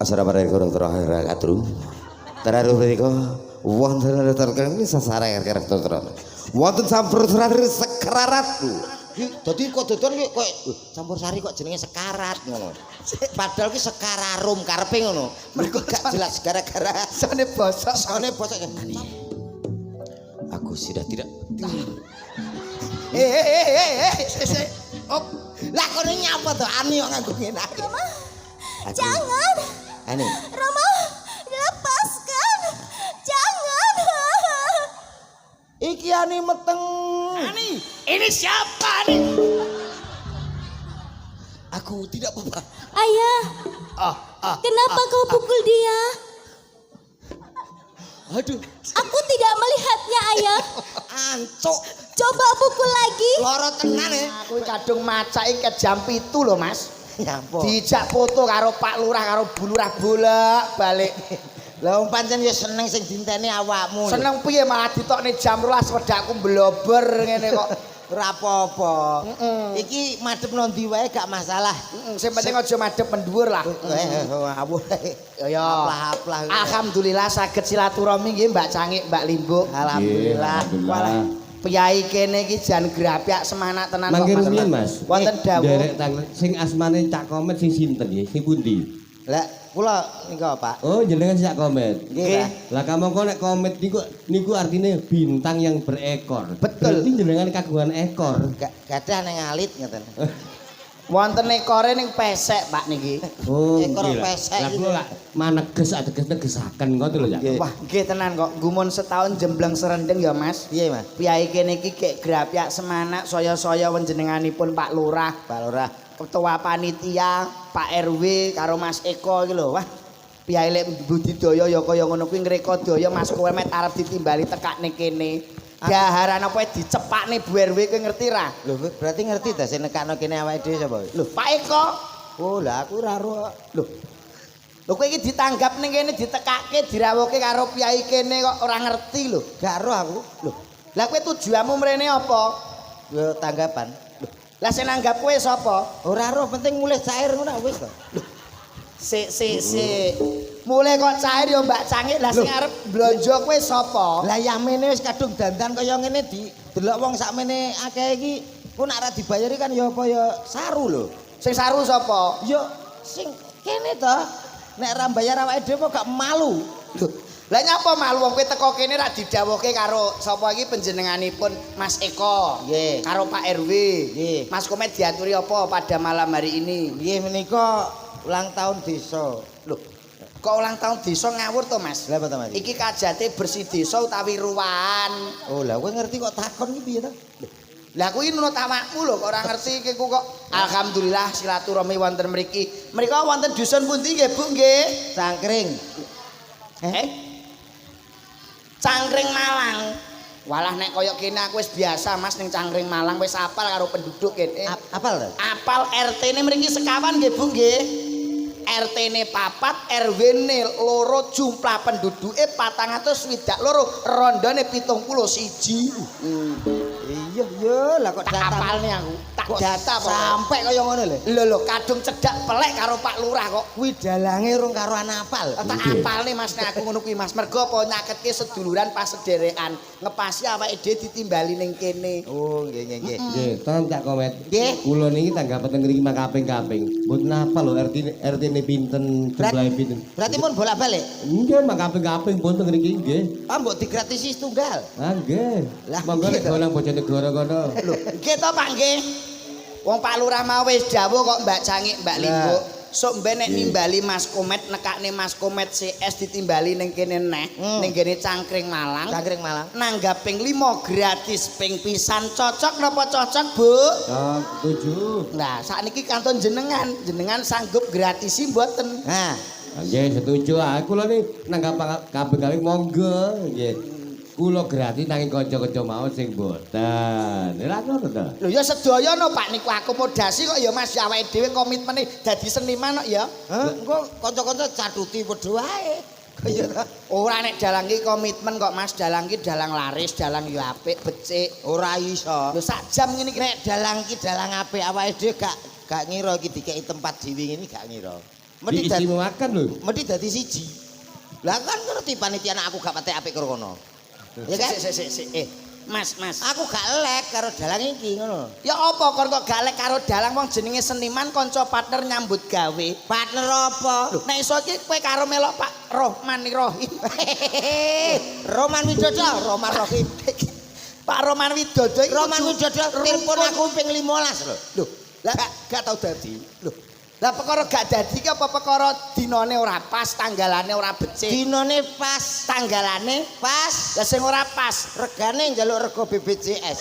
Asara para guru terakhir katru. Terakhir mereka wonten terkene sasare karakter. Wonten sampur sari sekararat. Dadi kok dodon kok campur sari kok jenenge sekarat ngono. Padahal ki sekararum karepe ngono. Mergo gak jelas gara-gara sone bosok. Aku sudah tidak. Op. Lah kono nyapa to Ani kok nganggo ngene iki. Jangan. Ani. Rama, lepaskan. Jangan. Iki Ani meteng. Ani, ini siapa Ani? Aku tidak apa-apa. Ayah, kenapa kau pukul dia? Aduh, Aku tidak melihatnya, Ayah. ancuk. Coba pukul lagi. Loro tenan ya. Aku kadung macake ke jam 7 lho, Mas. Nyapa? Dijak foto karo Pak Lurah karo Bu Lurah bolak-balik. Lah wong pancen ya seneng sing dinteni awakmu. Seneng piye malah ditokne jam 12 wedakku blober ngene kok. Ora apa-apa. Iki madhep nondi wae gak masalah. Sing penting aja madhep mendhuwur lah. Ngawur. Ya. Aplah-aplah. Alhamdulillah saged silaturahmi nggih Mbak Cangik, Mbak Limbo. Alhamdulillah. Walah piyai kene iki jan grapyak semangat tenan Mangke Mas. rumiyin Mas. Wonten dawuh. Derek tangan sing asmane Cak Komet sing sinten nggih? Sing pundi? Lah kula nika Pak. Oh, jenengan Cak Komet. Nggih. Lah kamangka nek komet niku artinya bintang yang berekor. Betul. Berarti jenengan kagungan ekor. Gadah ning alit ngeten. Wonten ekore ning pesek Pak niki. Oh, Ekor nggih lah. pesek Lah iki. kula lak maneges ateges-negesaken ngoten lho ya. Wah, nggih tenan kok. Gumun setahun jembleng serendeng ya, Mas. Piye, Mas? Piyai kene iki kek grapyak semangat saya-saya panjenenganipun Pak Lurah, Pak Lurah. Ketua Panitia, Pak RW karo Mas Eko iki lho. Wah, piyai lek budidaya ya kaya ngono kuwi ngreka daya Mas Komet arep ditimbali tekakne kene. Daharan apa dicepakne Bu RW kowe ngerti ra? Lho berarti ngerti ta sing nekakno kene awake dhewe sapa? Lho, Pak Eko. Oh, lah aku ora ro. Lho. Lho kowe iki ditanggap ning kene ditekake dirawuhke karo piyai kene kok ora ngerti lho. Gak ro aku. Lho. Lah kowe tujuanmu mrene apa? Yo tanggapan. Lah sing nanggap kowe sapa? Ora ro penting mulih cair ngono wis to. Sik. Mulai kok cair ya Mbak Cangik. Lah sing arep blonjo kowe sapa? Lah yamene wis kadung dandan kaya ngene delok wong sakmene akeh iki ku nek ora dibayari kan ya apa ya saru lho. Sing saru sapa? Yo sing kene to. Nek ora bayar awake dhewe kok gak malu. Lho, lah nyapa malu wong kowe teko kene ra didhawuhke karo sapa iki panjenenganipun Mas Eko. Nggih. Karo Pak RW. Nggih. Mas Komet diaturi apa pada malam hari ini? Nggih menika ulang tahun desa. Loh, kok ulang tahun desa ngawur to, Mas? Lah apa to, Mas? Iki kajate bersih desa utawi ruwan. Oh, lah kowe ngerti kok takon iki piye to? Lah kuwi nurut awakmu lho kok ora ngerti iki kok. Alhamdulillah silaturahmi wonten mriki. Mrika wonten dusun pundi nggih, Bu nggih? Cangkring. Cangkring Malang. Walah nek kaya kene aku wis biasa Mas ning Cangkring Malang wis apal karo penduduk kene. Apal to? Apal RT-ne mriki sekawan nggih Bu nggih. RT-ne 4, RW-ne 2, jumlah penduduke 462, rondone 71. Iya, yo lah kok Tak apalne aku. Tak data kok. Sampai kaya ngono lho. Lho kadung cedak pelek karo Pak Lurah kok. Kuwi dalange urung karo anapal. Tak apalne Mas nek aku ngono kuwi Mas. Mergo apa nyaketke seduluran pas sederekan. Ngepasi awake dhewe ditimbali ning kene. Oh, nggih. Nggih, ton Cak Komet. Nggih. Kula niki tanggapan teng mriki kaping-kaping. Mboten apal lho RT-ne pinten, jumlahe pinten. Berarti mun bolak-balik. Nggih, mak kaping-kaping pun teng mriki nggih. Ah mbok digratisi tunggal. Ah nggih. Lah, Monggo nek gitu. golang Bojonegoro kono. Lho, nggih to Pak nggih. Wong Pak Lurah mau wis dawuh kok Mbak Cangik, Mbak Limbo. Sok mbene nimbali Mas Komet nekakne Mas Komet CS ditimbali ning kene neh, ning kene Cangkring Malang. Cangkring Malang. Nanggap ping 5 gratis ping pisan cocok napa cocok, Bu? Setuju. Nah, sakniki kantun jenengan sanggup gratisi mboten? Nah, Nggih, setuju. Aku lho nih nanggap kabeh-kabeh monggo nggih. Kula gratis nanging kanca-kanca mau sing mboten. Lha ngono to. Lho ya sedaya no Pak niku akomodasi kok ya Mas awake dhewe komitmene dadi seniman kok ya. engko kanca-kanca caduti padha wae. Kaya ta. Ora nek dalang ki komitmen kok Mas, dalang ki dalang laris, dalang ya apik, becik. Ora iso. Lho sak jam ngene iki Nek dalang ki dalang apik awake dhewe gak ngira iki dikeki tempat dhewe ngene gak ngira. Mesti Diisi makan lho. mesti dadi siji. Lah kan ngerti panitia anak aku gak pati apik karo kono. Ya kan? Sik. Mas. Aku gak lek karo dalang iki ngono. Ya apa kon kok galek karo dalang wong jenenge seniman kanca partner nyambut gawe. Partner apa? Nek iso iki kowe karo melok Pak Rohman Rohim. Roman Widodo, Roman Rohim. Pak Roman Widodo iki Roman kudu Widodo telepon aku ping 15 lho. Lho, lah gak tau dadi. Lho. Lah perkara gak dadi ki apa perkara dinane ora pas, tanggalane ora becik. Dinone pas, Tanggalane pas, lah sing ora pas. regane njaluk rego BPJS.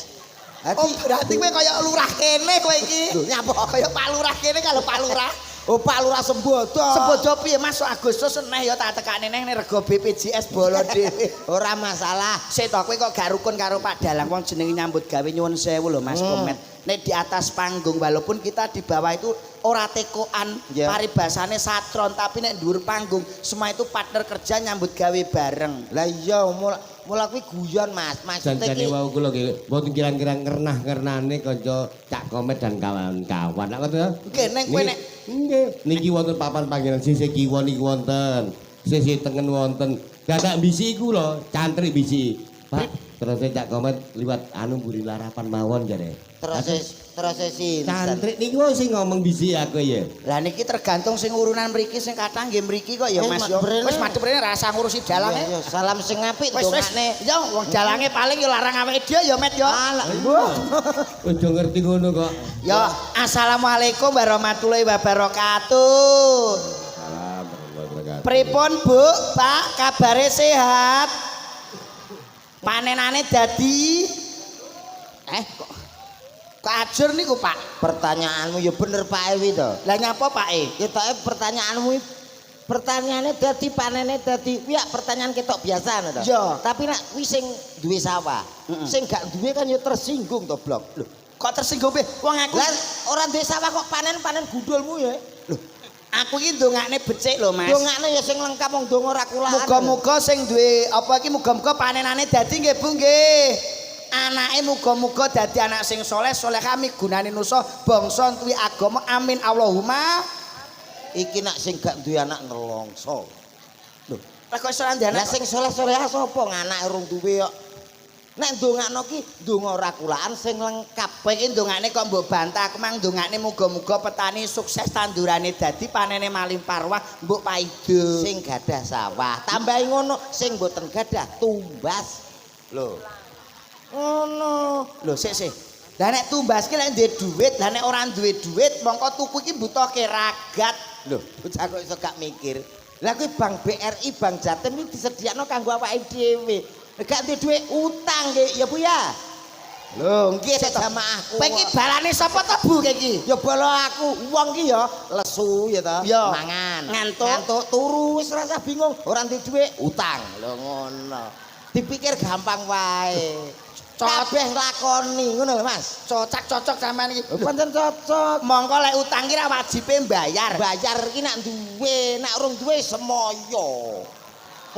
Oh, berarti kowe kaya lurah kene kowe iki. Lho, nyapa? Kaya Pak Lurah kene kalau Pak Lurah. Oh, Pak Lurah Sembodo. Sembodo piye Mas Agustus neh ya tak tekane neh rego BPJS bolo dhewe. Ora masalah. Sik to kowe kok gak rukun karo Pak Dalang wong jenenge nyambut gawe nyuwun sewu lho Mas komen. Nek di atas panggung walaupun kita di bawah itu ora tekoan Ya. paribasane satron tapi nek dhuwur panggung semua itu partner kerja nyambut gawe bareng. Lah iya mula kuwi guyon Mas. Maksudnya Janjane iki wau kula nggih mboten kira-kira ngernah-ngernane kanca Cak Komet dan kawan-kawan. Nek ngoten ya. Nggih nek kowe nek Nggih, niki wonten papan panggenan sisih kiwa niki wonten. Sisih tengen wonten. Dadak bisi iku lho, cantrik bisi. Pak, terus Cak Komet liwat anu mburi larapan mawon jare. terus sinten. Cantrik niki wae sing ngomong bisi aku ya. lah niki tergantung sing urunan mriki sing kathah nggih mriki kok ya Mas yo. Brene. Wis madhep rene rasa ngurusi dalange. Ya, salam sing apik Wis dongane. ya wong dalange paling yo larang awake dhewe ya Met yo. Alah, Ojo ngerti ngono kok. Ya assalamualaikum warahmatullahi wabarakatuh. Salam warahmatullahi wabarakatuh. Pripun Bu, Pak, kabare sehat? Panenane dadi kok ajur niku Pak? pertanyaanmu ya bener Pak Ewi to. Lah nyapa Pak E? Ya tok pertanyaanmu pertanyaannya dadi panene dadi ya pertanyaan ketok biasa ngono to. Ya. Tapi nek kuwi sing duwe sawah, sing gak duwe kan ya tersinggung to, Blok. Lho, Kok tersinggung be? Wong aku lah ora duwe sawah kok panen gundulmu ya. aku iki ndongakne becik lho Mas. Dongane ya sing lengkap wong donga ora kulaan. Muga-muga sing duwe apa iki muga-muga panenane dadi nggih Bu nggih. Anake muga-muga dadi anak sing soleh kami gunane nusa bangsa duwe agama amin Allahumma. Iki nak sing gak duwe anak ngelongso. Lho, lah kok iso ndek Lah anak sing soleh-soleh sapa nganake urung duwe kok. Nek ndongakno ki ndonga ora kulaan sing lengkap. kowe iki ndongakne kok mbok bantah aku mang ndongakne muga-muga petani sukses tandurane dadi panene maling parwah mbok paido. Sing gadah sawah, tambahi ngono sing mboten gadah tumbas. Lho. Ngono. Lho sik. Lah nek tumbas ki lek duwe dhuwit, lah nek ora duwe dhuwit mongko tuku ki butuhke ragat. Lho, bocah kok iso gak mikir. Lah kuwi Bank BRI, Bank Jatim iki disediakno kanggo awake dhewe. Nek gak duwe dhuwit utang nggih ya Bu ya. Lho, nggih nek jamaahku. Kowe iki balane sapa to Bu kowe iki? Ya bolo aku, wong ki ya lesu ya to. Ya. Mangan. Ngantuk. Turu wis rasa bingung, ora duwe dhuwit, utang. Lho ngono. Dipikir gampang wae. Kabeh lakoni ngono lho Mas. Cocok sampean iki. Pancen cocok. Mongko lek utang ki ra wajibe mbayar. Bayar ki nek duwe, nek urung duwe semoyo.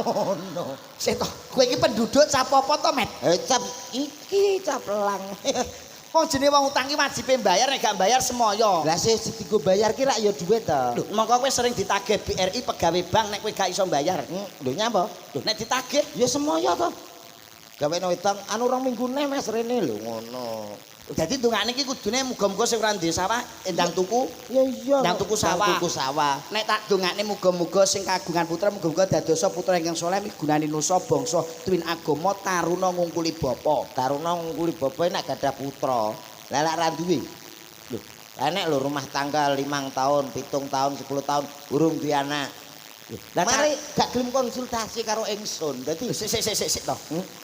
Oh no. Sik to, kowe iki penduduk cap apa to, Met? Cap iki cap lang. Wong jenenge wong utang ki wajibe mbayar nek gak mbayar semoyo. Lah sing digo bayar ki rak ya duwe to. Lho, mongko kowe sering ditagih BRI pegawai bank nek kowe gak iso mbayar. Lho nyapa? Lho, nek ditagih Ya semoyo to. Gawe utang anu rong minggu ne Mas rene lho ngono. dadi ndongane iki kudune muga-muga sing ora duwe sawah endang tuku. Ya iya. Ndang tuku sawah. Ndang tuku sawah. Nek tak dongane muga-muga sing kagungan putra muga-muga dadosa putra ingkang saleh migunani nusa bangsa tuwin agama taruna ngungkuli bapa. Taruna ngungkuli bapak nek gadah putra. Lah lek ra duwe. Lho, lah nek lho rumah tangga 5 tahun, 7 tahun, 10 tahun urung duwe anak. Lah Mari gak gelem konsultasi karo ingsun. Dadi sik to.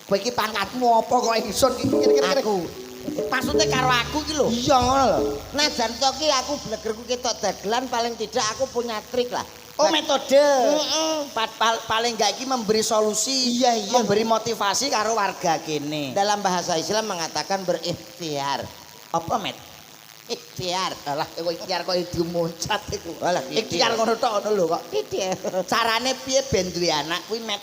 Kowe iki pangkatmu apa kok ingsun iki kira-kira aku maksudnya karo aku iki lho. iya ngono lho. Najan to ki aku blegerku ketok dagelan paling tidak aku punya trik lah. Oh metode. Paling enggak iki memberi solusi, Iya, iya. memberi motivasi karo warga kene. Dalam bahasa Islam mengatakan berikhtiar. Apa Met? Ikhtiar. Alah kowe ikhtiar kok dimuncat iku. Alah, Ikhtiar ngono tok ngono lho kok. Ikhtiar. Carane piye ben duwe anak kuwi Met?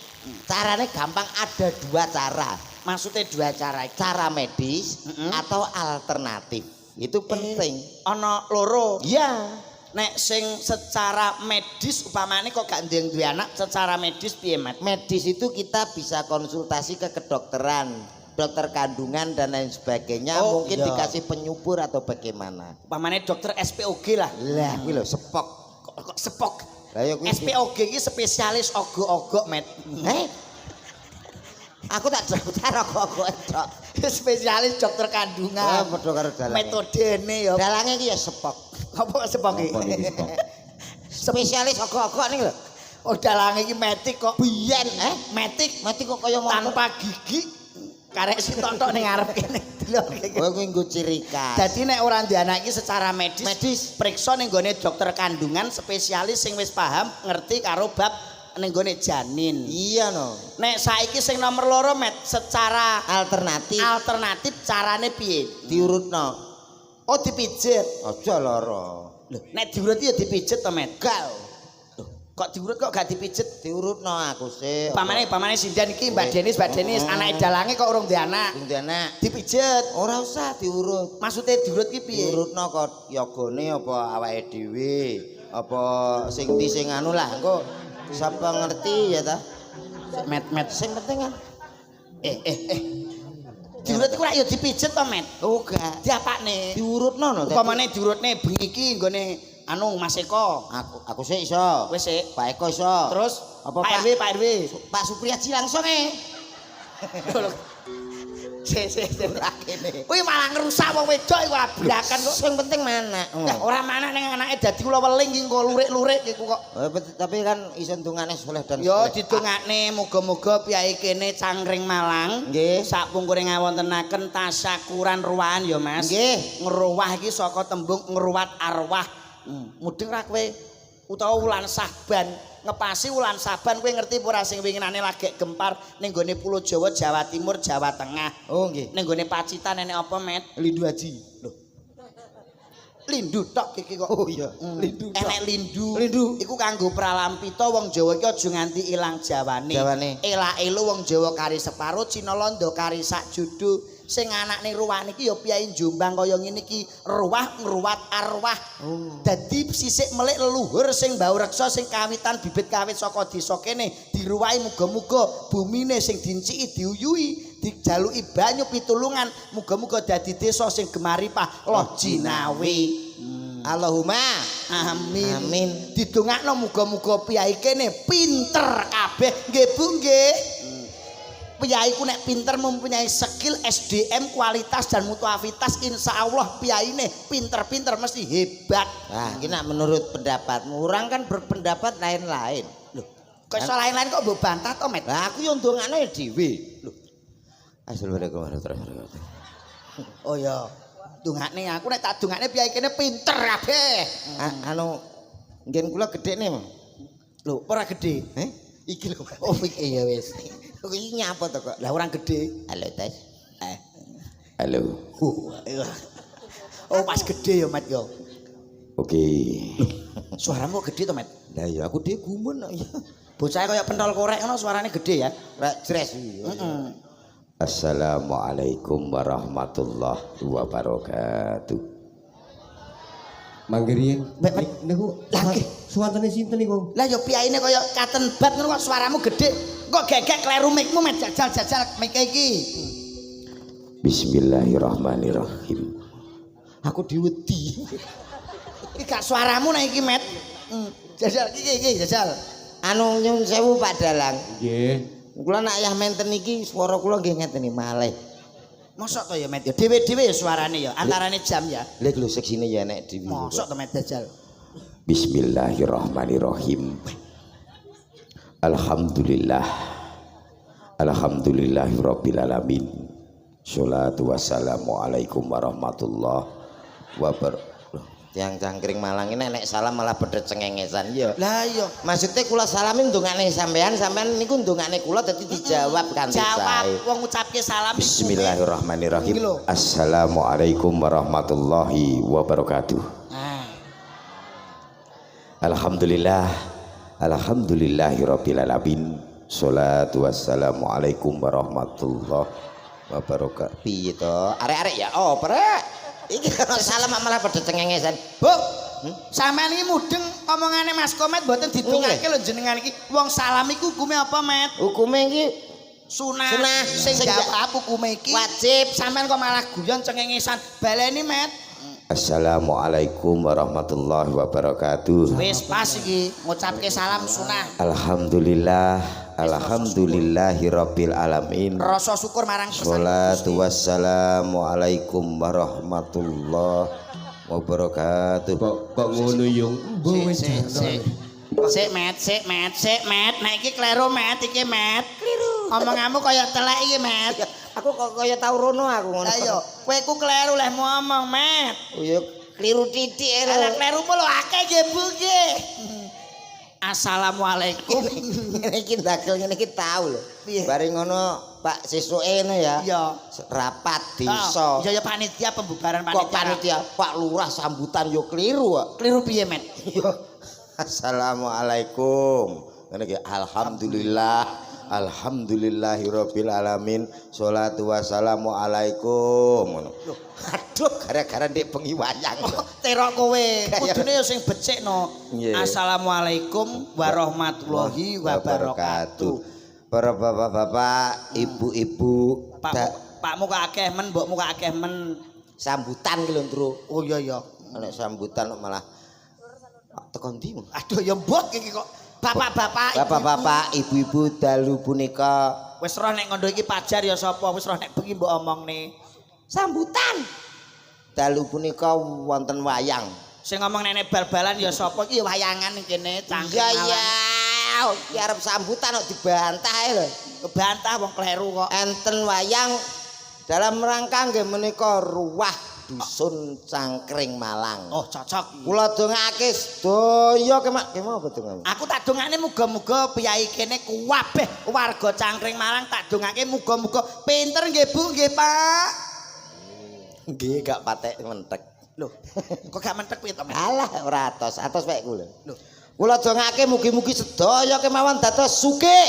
Caranya gampang, ada 2 cara. Maksudnya 2 cara. Cara medis atau alternatif. Itu penting. Ana loro. Ya. nek sing secara medis upamane kok gak duwe anak secara medis piye Mat? Medis itu kita bisa konsultasi ke kedokteran, dokter kandungan dan lain sebagainya. Mungkin iya. dikasih penyubur atau bagaimana. Upamane dokter SPOG lah. Lah, kuwi lho sepok. Kok sepok? Lah ya kuwi. SPOG iki spesialis ogok-ogok Mat. Aku tak daftar ogok-ogok tok. Spesialis dokter Ah, kandungan. padha karo dalange. Metodene ya. Dalange iki ya sepok. Apa sepok iki? Apa niki sepok? Spesialis ogok-ogok ning lho. Oh dalange iki metik kok. Biyen Metik mati kok kaya motor. tanpa gigi. Karek si tontok ning ngarep kene. Delok iki. Oh kuwi nggo ciri khas. Dadi nek ora duwe anak iki secara medis, Medis. periksa ning gone dokter kandungan spesialis sing wis paham ngerti karo bab ning gone janin. Iya no. Nek saiki sing nomor 2 Met secara alternatif carane piye? Diurutno. Oh dipijet. Aja lara. Lho, nek diurut ya dipijet to Met. Gal. Kok diurut kok gak dipijet? Diurutno aku sih. Pamane Sindian iki Mbak Denis, anake dalange kok urung duwe anak. Sing anak. Dipijet. Ora usah diurut. Maksudnya diurut ki piye? Diurutno kok yogane apa awake dhewe, apa sing ndi sing anu lah engko sapa ngerti ya ta. Met Sing penting kan. Diurut iku rak ya dipijet to, Met. Oh gak. Diapakne? Diurutno no. Upamane diurutne bengi iki nggone anu Mas Eko. Aku sih iso. Wis sik. Pak Eko iso. Terus apa Pak RW. Pak Supriyaji langsung Sik rakene. Kuwi malah ngrusak wong wedok iku abrakan kok. Sing penting mana? Ora mana ning anake dadi kula weling iki engko lurik-lurik iku kok. Tapi kan iso ndungane soleh dan Yo soleh. didongakne muga-muga piyai kene Cangkring Malang Nggih. sakpungkure ngawontenaken tasyakuran ruwahan ya Mas. Nggih. Ngeruwah iki saka tembung ngruwat arwah. Mudeng ra kowe utawa wulan Saban. Ngepasi wulan Saban kowe ngerti ora sing winginane lagi gempar ning gone Pulau Jawa, Jawa Timur, Jawa Tengah. Oh nggih. Ning gone Pacitan enek apa, Met? Lindu Haji. Lho. Lindu tok iki kok. Oh iya, lindu tok. Enek lindu. Lindu. Iku kanggo pralampita wong Jawa iki aja nganti ilang Jawane. Jawane. Elak-elu wong Jawa kari separo, Cina Londo kari sak judu. Sing anakne ruwah niki ya Piyai Jombang kaya ngene iki, ruwah ngruwat arwah. Dadi sisik melik leluhur sing mbau reksa sing kawitan bibit kawit saka desa kene diruwahi muga-muga bumine sing dinciki diuyui, dijaluki banyu pitulungan, muga-muga dadi desa sing gemaripah loh jinawi. Allahumma Amin. Amin. Didongakno muga-muga piyai kene pinter kabeh. Nggih Bu nggih. Piyai ku nek pinter mempunyai skill SDM kualitas dan mutuavitas insyaallah piyaine pinter-pinter mesti hebat. Nah, ini nak menurut pendapatmu, orang kan berpendapat lain-lain. Loh, kok iso lain-lain kok mbok bantah to, Met? Lah aku yo ndongakno dhewe. Lho. Assalamualaikum warahmatullahi wabarakatuh. Oh ya, dongakne aku nek tak dongakne piyai kene pinter kabeh. Anu ngen kula gedene, Mas. Lho, ora gede. Iki lho. Oh, iki ya wis. Iki nyapa to kok? Lah orang gede. Halo, Tes. Halo. Oh, pas gede ya, Met yo. Oke. Suaramu gede to, Met? Lah ya aku dhewe gumun kok ya. Bocah kaya pentol korek ngono suarane gede ya. Rek jres. Assalamualaikum warahmatullahi wabarakatuh. Manggirien. Mek niku lagi suwantene sinten niku? lah ya piyaine kaya katen bat ngono kok suaramu gede. Kok gegek kleru mikmu Met jajal mik iki. Bismillahirrahmanirrahim. Aku diwedi. Iki gak suaramu nek iki Met. Jajal iki jajal. Anu nyun sewu Pak Dalang. Nggih. Kula nak yah menten iki swara kula nggih ngeten iki malih. Mosok to ya Met ya dhewe-dhewe ya suarane ya antarane jam ya. Lha lho seksine ya nek dhewe. Mosok to Met jajal. Bismillahirrahmanirrahim. Alhamdulillahirabbil alamin. Sholatu wassalamu alaikum warahmatullahi wabarakatuh. Tiang Cangkring Malang ini nek salam malah bedet cengengesan ya. Lah iya. Maksudnya kula salamin ndongakne sampean niku ndongakne kula dadi dijawab kanthi sae. Jawab wong ngucapke salam. Bismillahirrahmanirrahim. Iki lho. Assalamualaikum warahmatullahi wabarakatuh. Alhamdulillahirabbil alamin. Sholatu wassalamu alaikum warahmatullahi wabarakatuh. Piye to? Arek-arek ya opo rek? Iki kalau salam malah pada cengengesan. Bu, Sampeyan iki mudeng omongane Mas Komet mboten didongake lho jenengan iki. Wong salam iku hukume apa, Met? Hukume iki Sunah. Sunah. Sing jawab hukume iki wajib. sampean kok malah guyon cengengesan. Baleni, Met. Assalamualaikum warahmatullahi wabarakatuh. Wis pas iki ngucapke salam sunah. Alhamdulillahirabbil alamin. Rasa syukur marang Sholatu wassalamu alaikum warahmatullahi wabarakatuh. Kok ngono yung mbuh wis Sik Met. Nek iki kleru Met, iki Met. Kliru. Omonganmu kaya telek iki Met. Aku kok kaya tau rono aku ngono. Ayo, kowe ku kleru leh ngomong Met. Oh ya kliru titik Ala kleru mu lho akeh nggih Bu nggih. Assalamualaikum. Ngene iki ndagel ngene iki tau lho. Piye? Bareng ngono Pak sesuke ngene ya. Iya. Rapat desa. Iya ya panitia pembubaran Kok panitia Pak Lurah sambutan yo kliru kok. Kliru piye Met? Yo. Assalamualaikum. Ngene iki alhamdulillahirabbil alamin. Sholatu wassalamu alaikum. Ngono. Aduh gara-gara ndek bengi wayang. Terok kowe. Kudune yo sing becikno. Nggih. Assalamualaikum warahmatullahi wabarakatuh. Para bapak-bapak, ibu-ibu, Pakmu kok akeh men, mbokmu kok akeh men. sambutan ki lho, Ndro. Oh iya ya. Nek sambutan kok malah tekan ndi? Aduh ya mbok iki kok. Bapak-bapak, Bapak-bapak, ibu-ibu dalu punika wis roh nek ngondo iki pajar ya sapa? Wis roh nek bengi mbok omongne. sambutan. Dalu punika wonten wayang. Sing ngomong nenek bal-balan ya sapa iki wayangan kene cangkem. Iya iya. Ki arep sambutan kok dibantah ae lho. Kebantah wong kleru kok. Enten wayang dalam rangka nggih menika ruwah dusun Cangkring Malang. Oh cocok. Kula dongake sedaya kemak apa dongamu? Aku tak dongane muga-muga piyai kene kabeh warga Cangkring Malang tak dongake muga-muga pinter nggih Bu nggih Pak. Nggih gak patek mentek. Loh, kok gak mentek piye to, Mas? Alah ora atos wae kula. Loh, Kula dongake mugi-mugi sedaya kemawon dados sugih.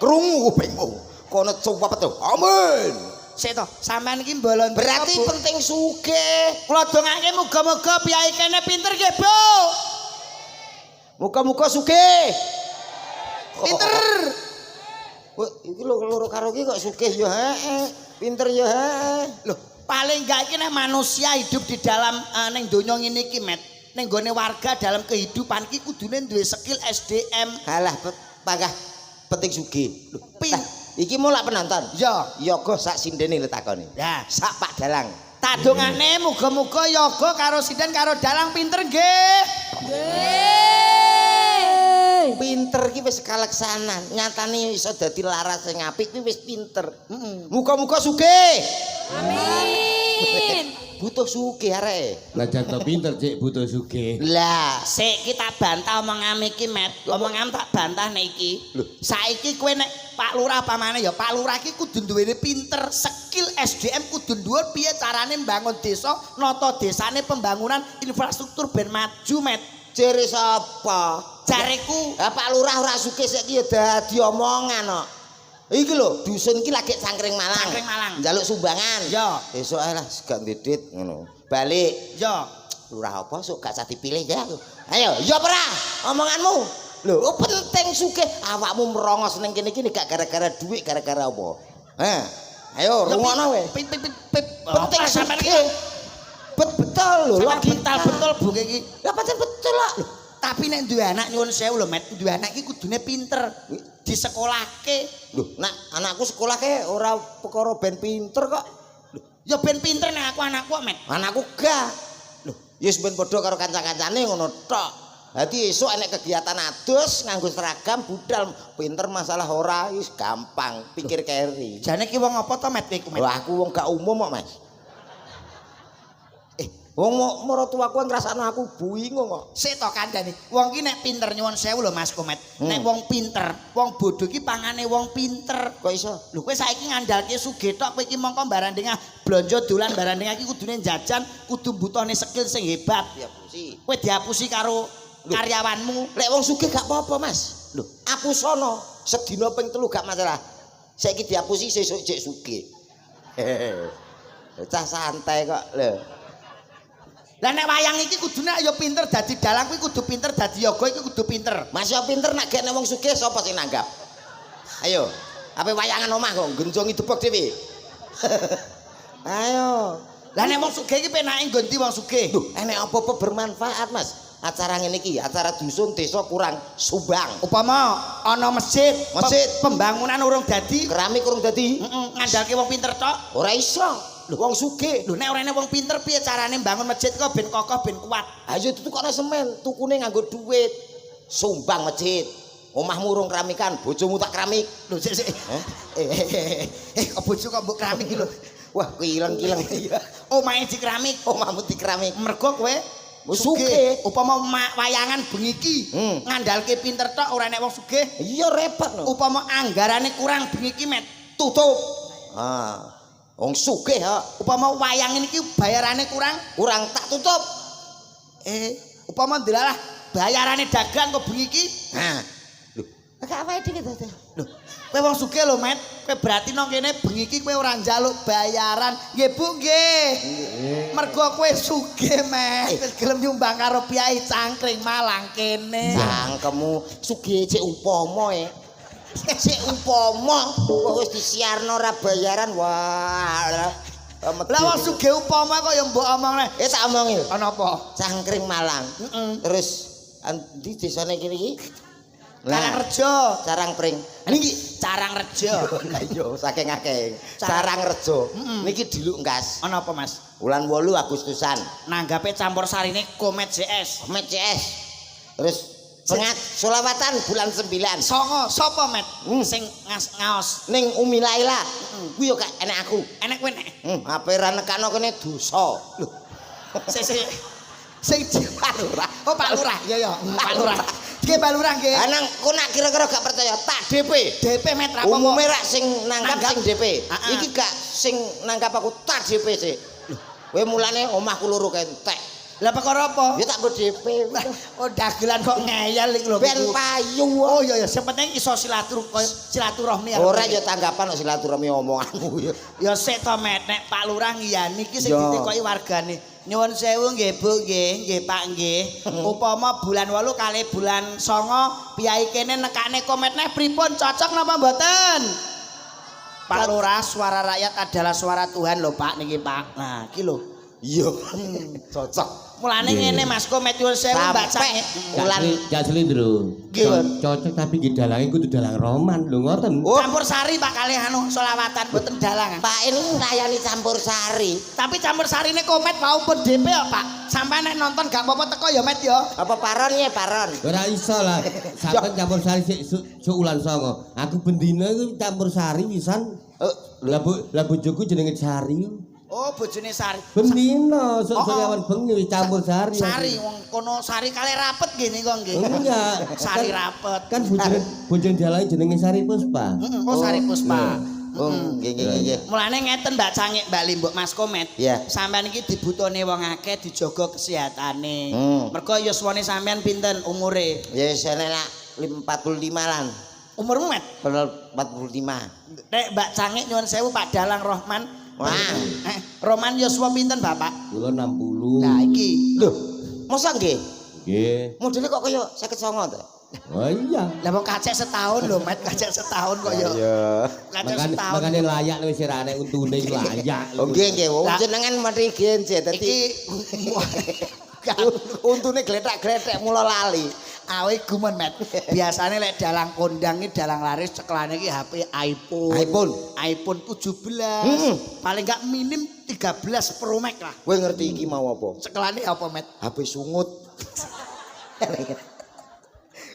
Krungu kupingmu. Kono cuwapet. Amin. sik to, sampean iki mbolon Berarti Bu. penting sugih. Kula dongake muga-muga piyai kene pinter nggih Bu. Muga-muga sugih. Pinter. Wah, iki loro karo iki kok sugih ya heeh. Pinter ya heeh. Loh, paling gak iki nek manusia hidup di dalam ning donya ngene iki, Met. Ning gone warga dalam kehidupan iki kudune duwe skill SDM. Halah pangkah penting sugih. Loh, iki mau lak penonton. Ya, Yoga sak sindene lho takone. ya. Sak Pak Dalang. Tak dongane muga-muga yoga karo sinden karo dalang pinter nggih. Pinter iki wis kaleksanan. Nyatane iso dadi laras sing apik kuwi wis pinter. Muga-muga sugih. Amin. Butuh sugih areke. Lah janto pinter cek butuh sugih. Lah, Sik kita bantah omongane iki, Met. Omongan tak bantah nek iki. Lho. Saiki kowe nek Pak Lurah pamane ya Pak Lurah iki kudu duwe pinter, skill SDM kudu dhuwur piye carane mbangun desa, nata desane pembangunan infrastruktur ben maju, Met. jere sapa? Jareku Lah Pak Lurah ora sugih saiki ya dadi omongan kok. Iki lho, dusun iki lagi Cangkring Malang. Cangkring Malang. Njaluk sumbangan. Ya. Besok ae lah gak ndidit ngono. Balik. ya Lurah apa sok gak usah dipilih ya aku. Ayo, ya ora omonganmu. Lho, penting sugih awakmu merongos ning kene-kene gak gara-gara duit, gara-gara apa? Heh. Ayo rungokno we. Pip. Penting sampean iki sugih. Betul lho, logika betul Bu iki. Lah pancen betul lah. Lho, Tapi nek duwe anak nyuwun sewu lho, Met. Duwe anak iki kudune pinter. Disekolahke. lho, nak anakku sekolah ke ora perkara ben pinter kok. Lho, Ya ben pinter nek anakku, Met. anakku gak. Lho, ya ben padha karo kanca-kancane ngono tok. Dadi esuk enek kegiatan adus nganggo seragam budal pinter masalah ora wis gampang pikir keri. Jane ki wong apa to, Met iku, Met? Wah, aku wong gak umum kok, Mas. Wong maratuaku ngrasakno aku bingung kok. Sik to kandhane. Wong ki nek pinter nyuwun sewu lho Mas Komet. Nek wong pinter, wong bodho ki pangane wong pinter. Kok iso? Lho kowe saiki ngandalke sugih tok kowe iki mongko barandengah blonjo dolan barandengah iki kudune jajan, kudu butuhne skill sing hebat. Diapusi. Kowe diapusi karo karyawanmu. Lek wong sugih gak apa-apa, Mas. Lho, apusono sedina ping 3 gak masalah. Saiki diapusi sesuk cek sugih. Cah santai kok lho. Lah nek wayang iki kudune ya pinter dadi dalang kuwi kudu pinter dadi yoga iki kudu pinter. Mas yo pinter nek gek wong sugih sapa sing nanggap? Ayo, ape wayangan omah kok genjongi debok dhewe. Ayo. Lah nek wong sugih iki penake nggonti wong sugih. Duh, enek apa-apa bermanfaat, Mas. Acara ngene iki, acara dusun desa kurang sumbang. Upama ana masjid, pembangunan urung dadi, Keramik kurang dadi. ngandalke wong pinter tok. Ora iso. Wong sugih. Lho nek ora ana wong pinter piye carane bangun masjid kok ben kokoh ben kuat. Ayo tutukane semen, tukune nganggo duit. Sumbang masjid. Omahmu urung keramikan, bojomu tak keramik. Lho sik. Kok bojo kok mbok keramik iki lho. Wah, kileng-kileng. Omahe di keramik, Omahmu dikeramik. mergo kowe Sugih. sugih. Upama wayangan bengi iki ngandalke pinter tok ora nek wong sugih. Iya repot no. Upama anggarane kurang bengi iki met Tutup. Ah. Wong sugih kok upama wayang iki bayarane kurang, kurang tak tutup. upama ndelalah bayarane dagang kok bengi iki. Nah. Lho, gak wae dikit to. Lho, kowe wong sugih lho, Met. Kowe berarti nang kene bengi iki kowe ora njaluk bayaran. Nggih, Bu, nggih. Mergo kowe sugih, Met. Wis gelem nyumbang karo Piai Cangkring Malang kene. Cangkemmu sugih cek upama Cek upama kok wis disiarno ora bayaran. Wah. Lah wong sugih upama kok ya mbok omongne. Tak omongi. Ana apa? Cangkring Malang. Terus di desane kene iki. Carangrejo. Carangpring. Niki Carangrejo. Lah iya saking akeh. Carangrejo. Niki diluk ngas. Ana apa, Mas? Bulan 8 Agustusan. Nanggape campur sarine Komet CS. Met CS. Terus pengat solawatan bulan 9. Songo sapa, Met? Sing ngaos. Ning Umi Laila. Kuwi yo gak enek aku. Enek kowe nek. Ape ra nekano kene dosa. Lho. Sing Pak Lurah. Oh, Pak Lurah. Iya ya, Pak Lurah. Nggih, Pak Lurah nggih. Anang kok nak kira-kira gak percaya tak DP. DP Met ra apa. Umume rak sing nanggap sing DP. Ah. Iki gak sing nanggap aku tak DP sih. Kowe mulane omahku loro kentek. Lah perkara apa? Ya tak go DP. Oh, dagelan kok ngeyel iki lho. Ben payu. Oh iya ya, sing penting iso silaturahmi. Ora ya tanggapan kok silaturahmi omonganmu ya. Ya sik to Met, nek Pak Lurah ngiyani iki sing Ya. ditekoki wargane. Nyuwun sewu nggih Bu nggih Pak nggih. Upama bulan 8 kali bulan 9 piyai kene nekane komet neh pripun cocok napa mboten? Pak Lurah, suara rakyat adalah suara Tuhan lho Pak niki Pak. Nah, iki lho. Iya. Cocok. Mulane ngene Mas Komet nyuwun sewu Mbak Cak. Bulan Gak selindro. Nggih. Cocok tapi nggih dalange kudu dalang roman lho ngoten. Campur sari Pak kali anu selawatan mboten dalang. Pak ini nglayani campur sari. Tapi campur sarine Komet mau pun DP ya Pak. Sampai nek nonton gak apa-apa teko ya Met ya. Apa paron ya paron? Ora iso lah. Sampeyan campur sari sik ulan songo. Aku bendina iku campur sari wisan. Lah bojoku jenenge Sari. Oh, bojone Sari. Bendina Suryawan bengi campur sari. Sari wong kono Sari kali rapet gini kok nggih. Enggak. Sari rapet. Kan bojone dalange jenenge Sari Puspa. Oh, Sari Puspa. Oh, nggih. Mulane ngeten Mbak Cangik, Mbak Limbuk Mas Komet. Iya. Sampeyan iki dibutuhne wong akeh dijaga kesehatane. Mergo yuswane sampeyan pinten umure? Ya sene nak 45 lan. Umurmu Met? Bener 45. Nek Mbak Cangik nyuwun sewu Pak Dalang Rohman. Wah. Roman yuswa pinten Bapak? Kula 60. Nah iki. Loh, masa nggih? Nggih. Modele kok kaya 59 to? Oh iya. Lah wong kacek setahun lho, Met, kacek setahun kok ya. Iya. Kacek setahun. Makane layak wis ora nek untune iku layak. Oh nggih. Wong Lah. jenengan mati genje dadi Iki untune gletak-gletek mula lali. awe gumen Met. Biasane lek dalang kondang iki dalang laris ceklane iki HP iPhone. iPhone 17. Paling enggak minim 13 Pro Max lah. Kowe ngerti iki mau apa? Ceklane apa Met? HP sungut.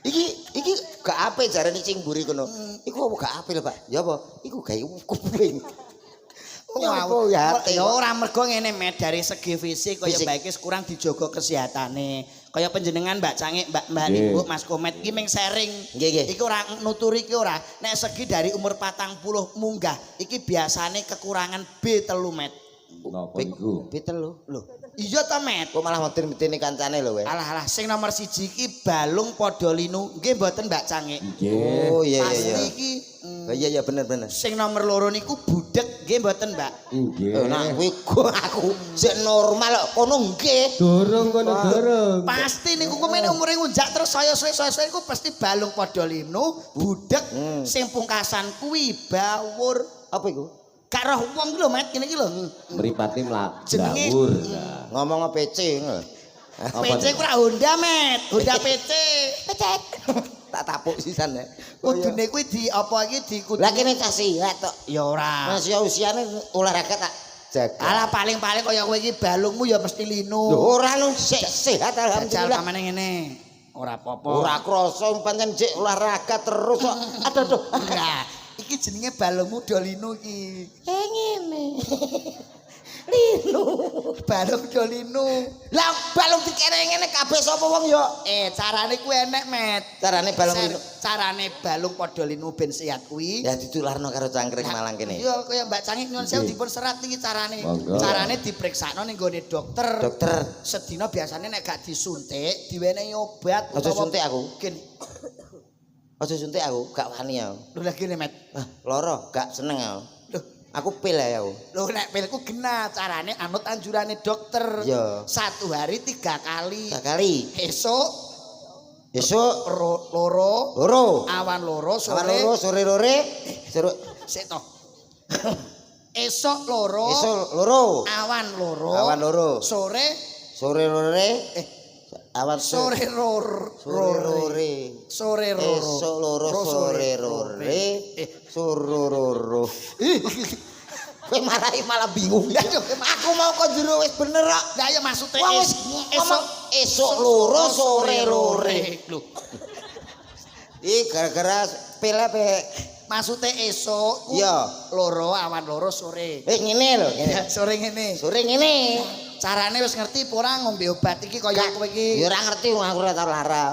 Iki gak apik jarane sing mburi kono. Iku apa gak apik lho, Pak? Ya apa? Iku gawe kuping. Wow, ya ya ora mergo ngene Met dari segi fisik kaya baike kurang dijaga kesehatane. Kaya panjenengan Mbak Cangik, Mbak Ibu, Mas Komet iki ming sharing. Nggih. Iki ora nuturi iki ora. Nek segi dari umur 40 munggah iki biasane kekurangan B3 Met. Napa iku? Pitelu. Lho, iya ta Met? Kok malah meten-meteni kancane lho, weh. Alah, sing nomor 1 iki balung padha linu. Nggih mboten Mbak Cangik. Nggih. Oh iya. Pasti iki Iya bener. Sing nomor loro niku budek nggih mboten, Mbak? Nggih. Nah, kuwi aku sik normal kok kono nggih. Durung kono durung. Pasti niku kumene umure ngunjak terus saya suwe-suwe iku pasti balung padha linu, budek sing pungkasan kuwi bawur. Apa iku? Gak roh wong lho, Mat, ngene iki lho. Mripate Jenenge- mlawur. Ngomong PC ngono. PC ku ra Honda, Met. Honda PC. Pecek. Tak tapuk sisan ya. Kudune kuwi di apa iki di kudu. Lah kene cah sihat tok. Ya ora. Masih usiane olahraga tak jaga. Alah paling-paling kaya kowe iki balungmu ya mesti linu. Lho ora lho sehat Jajal alhamdulillah. kamane ngene. Ora apa-apa. Ora krasa pancen jek olahraga terus kok. Aduh. Enggak. Iki jenenge balungmu do linu iki. Ngene. Linu. Balung do linu. Lah balung dikene ngene kabeh sapa wong ya? Carane kuwi enek, Met. Carane balung linu. Carane balung padha linu ben sehat kuwi. Ya ditularno karo cangkring Malang kene. Iya kaya Mbak Cangik nyuwun sewu dipun serat iki carane. Monggo. Carane dipriksakno ning gone dokter. Dokter, Sedina biasanya nek gak disuntik, diwenehi obat aja suntik aku. Gini. Aja suntik aku, gak wani aku. Lho lagi nih, Met. Ah, loro, gak seneng aku. Loh, Aku pil ya aku. lho nek pilku genah carane anut anjurane dokter. Iya. 1 hari 3 kali. Sekali. Esuk Esuk loro, loro. awan loro, Awan sore. loro, sore lore. Sore Sik to. Esuk loro, esuk loro. awan loro. Awan loro. Sore, Sore lore. Awan sore Sore lore. Sore loro. Esuk loro, sore lore. Sore loro. Kowe malah bingung. Aku mau kok jero wis bener kok. Lah ya maksudnya Wong wis ngomong esuk loro, sore lore. Lho, Iki gara-gara pil pe. maksudnya esuk ku Iya. loro awan loro sore. Ngene lho, ngene. Ya, sore ngene. Sore ngene. Carane wis ngerti apa ora ngombe obat iki kaya kowe iki. Ya ora ngerti wong aku ora tau lara.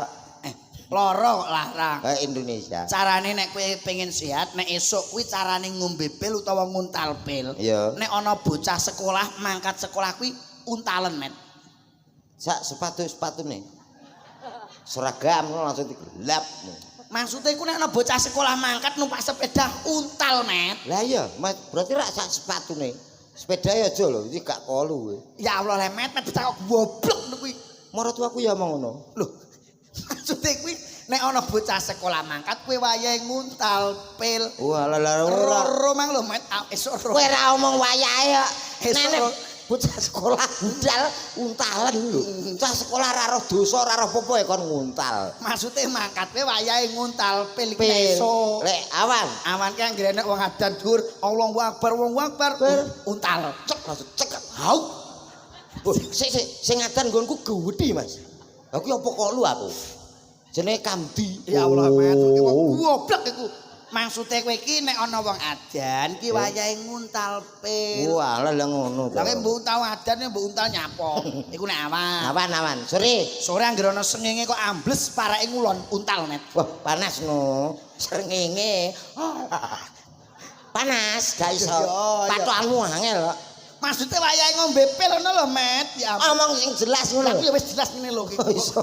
Lara kok larang. Indonesia. Carane nek kowe pengen sehat nek esuk kuwi carane ngombe pil utawa nguntal pil. Iya. Nek ana bocah sekolah mangkat sekolah kuwi untalen, Met. Sak sepatu-sepatune. Seragam langsung digelap. Maksudnya iku nek ana bocah sekolah mangkat numpak sepeda untal, Met. Lah iya, Mas, berarti rak sak sepatune. Sepeda ya aja lho, iki gak kolu kowe. Ya Allah, Met bocah kok goblok kuwi. Maratuaku ya omong ngono. Lho. Maksudnya kuwi nek ana bocah sekolah mangkat kowe wayahe nguntal pil. Wah, lah ora. Roro mang lho, Met. Esuk ro. Kowe ora omong wayahe ya. Esuk Nenek ro. bocah sekolah budal untalen lho. Bocah sekolah ora roh dosa, ora roh apa ya kon nguntal. Maksudnya mangkat kowe wayahe nguntal pil iki Pil. esuk. Lek awan. Awan ki anggere nek wong adan dhuwur, Allahu Akbar, Allahu Akbar, untal. Cek langsung cek. Hau. Sing ngadan nggonku gewedi, Mas. Aku apa kok lu aku? Jenenge Kamdi. Ya Allah, Met, iki wong goblok iku. Maksudnya kowe iki nek ana wong adan ki wayahe nguntal pil. Wah, lah ngono to. Lah mbok untal adan ya mbok untal nyapo. Iku nek awan. Awan. Sore. Sore anggere ana srengenge kok ambles parake ngulon untal, Met. Wah, panas no. Srengenge. Panas, gak iso. Iya. Patokanmu angel kok. Maksudnya wayahe ngombe pil ngono lho, Met. Ya ampun. Omong sing jelas ngono. Tapi ya wis jelas ngene lho iki. Oh, iso.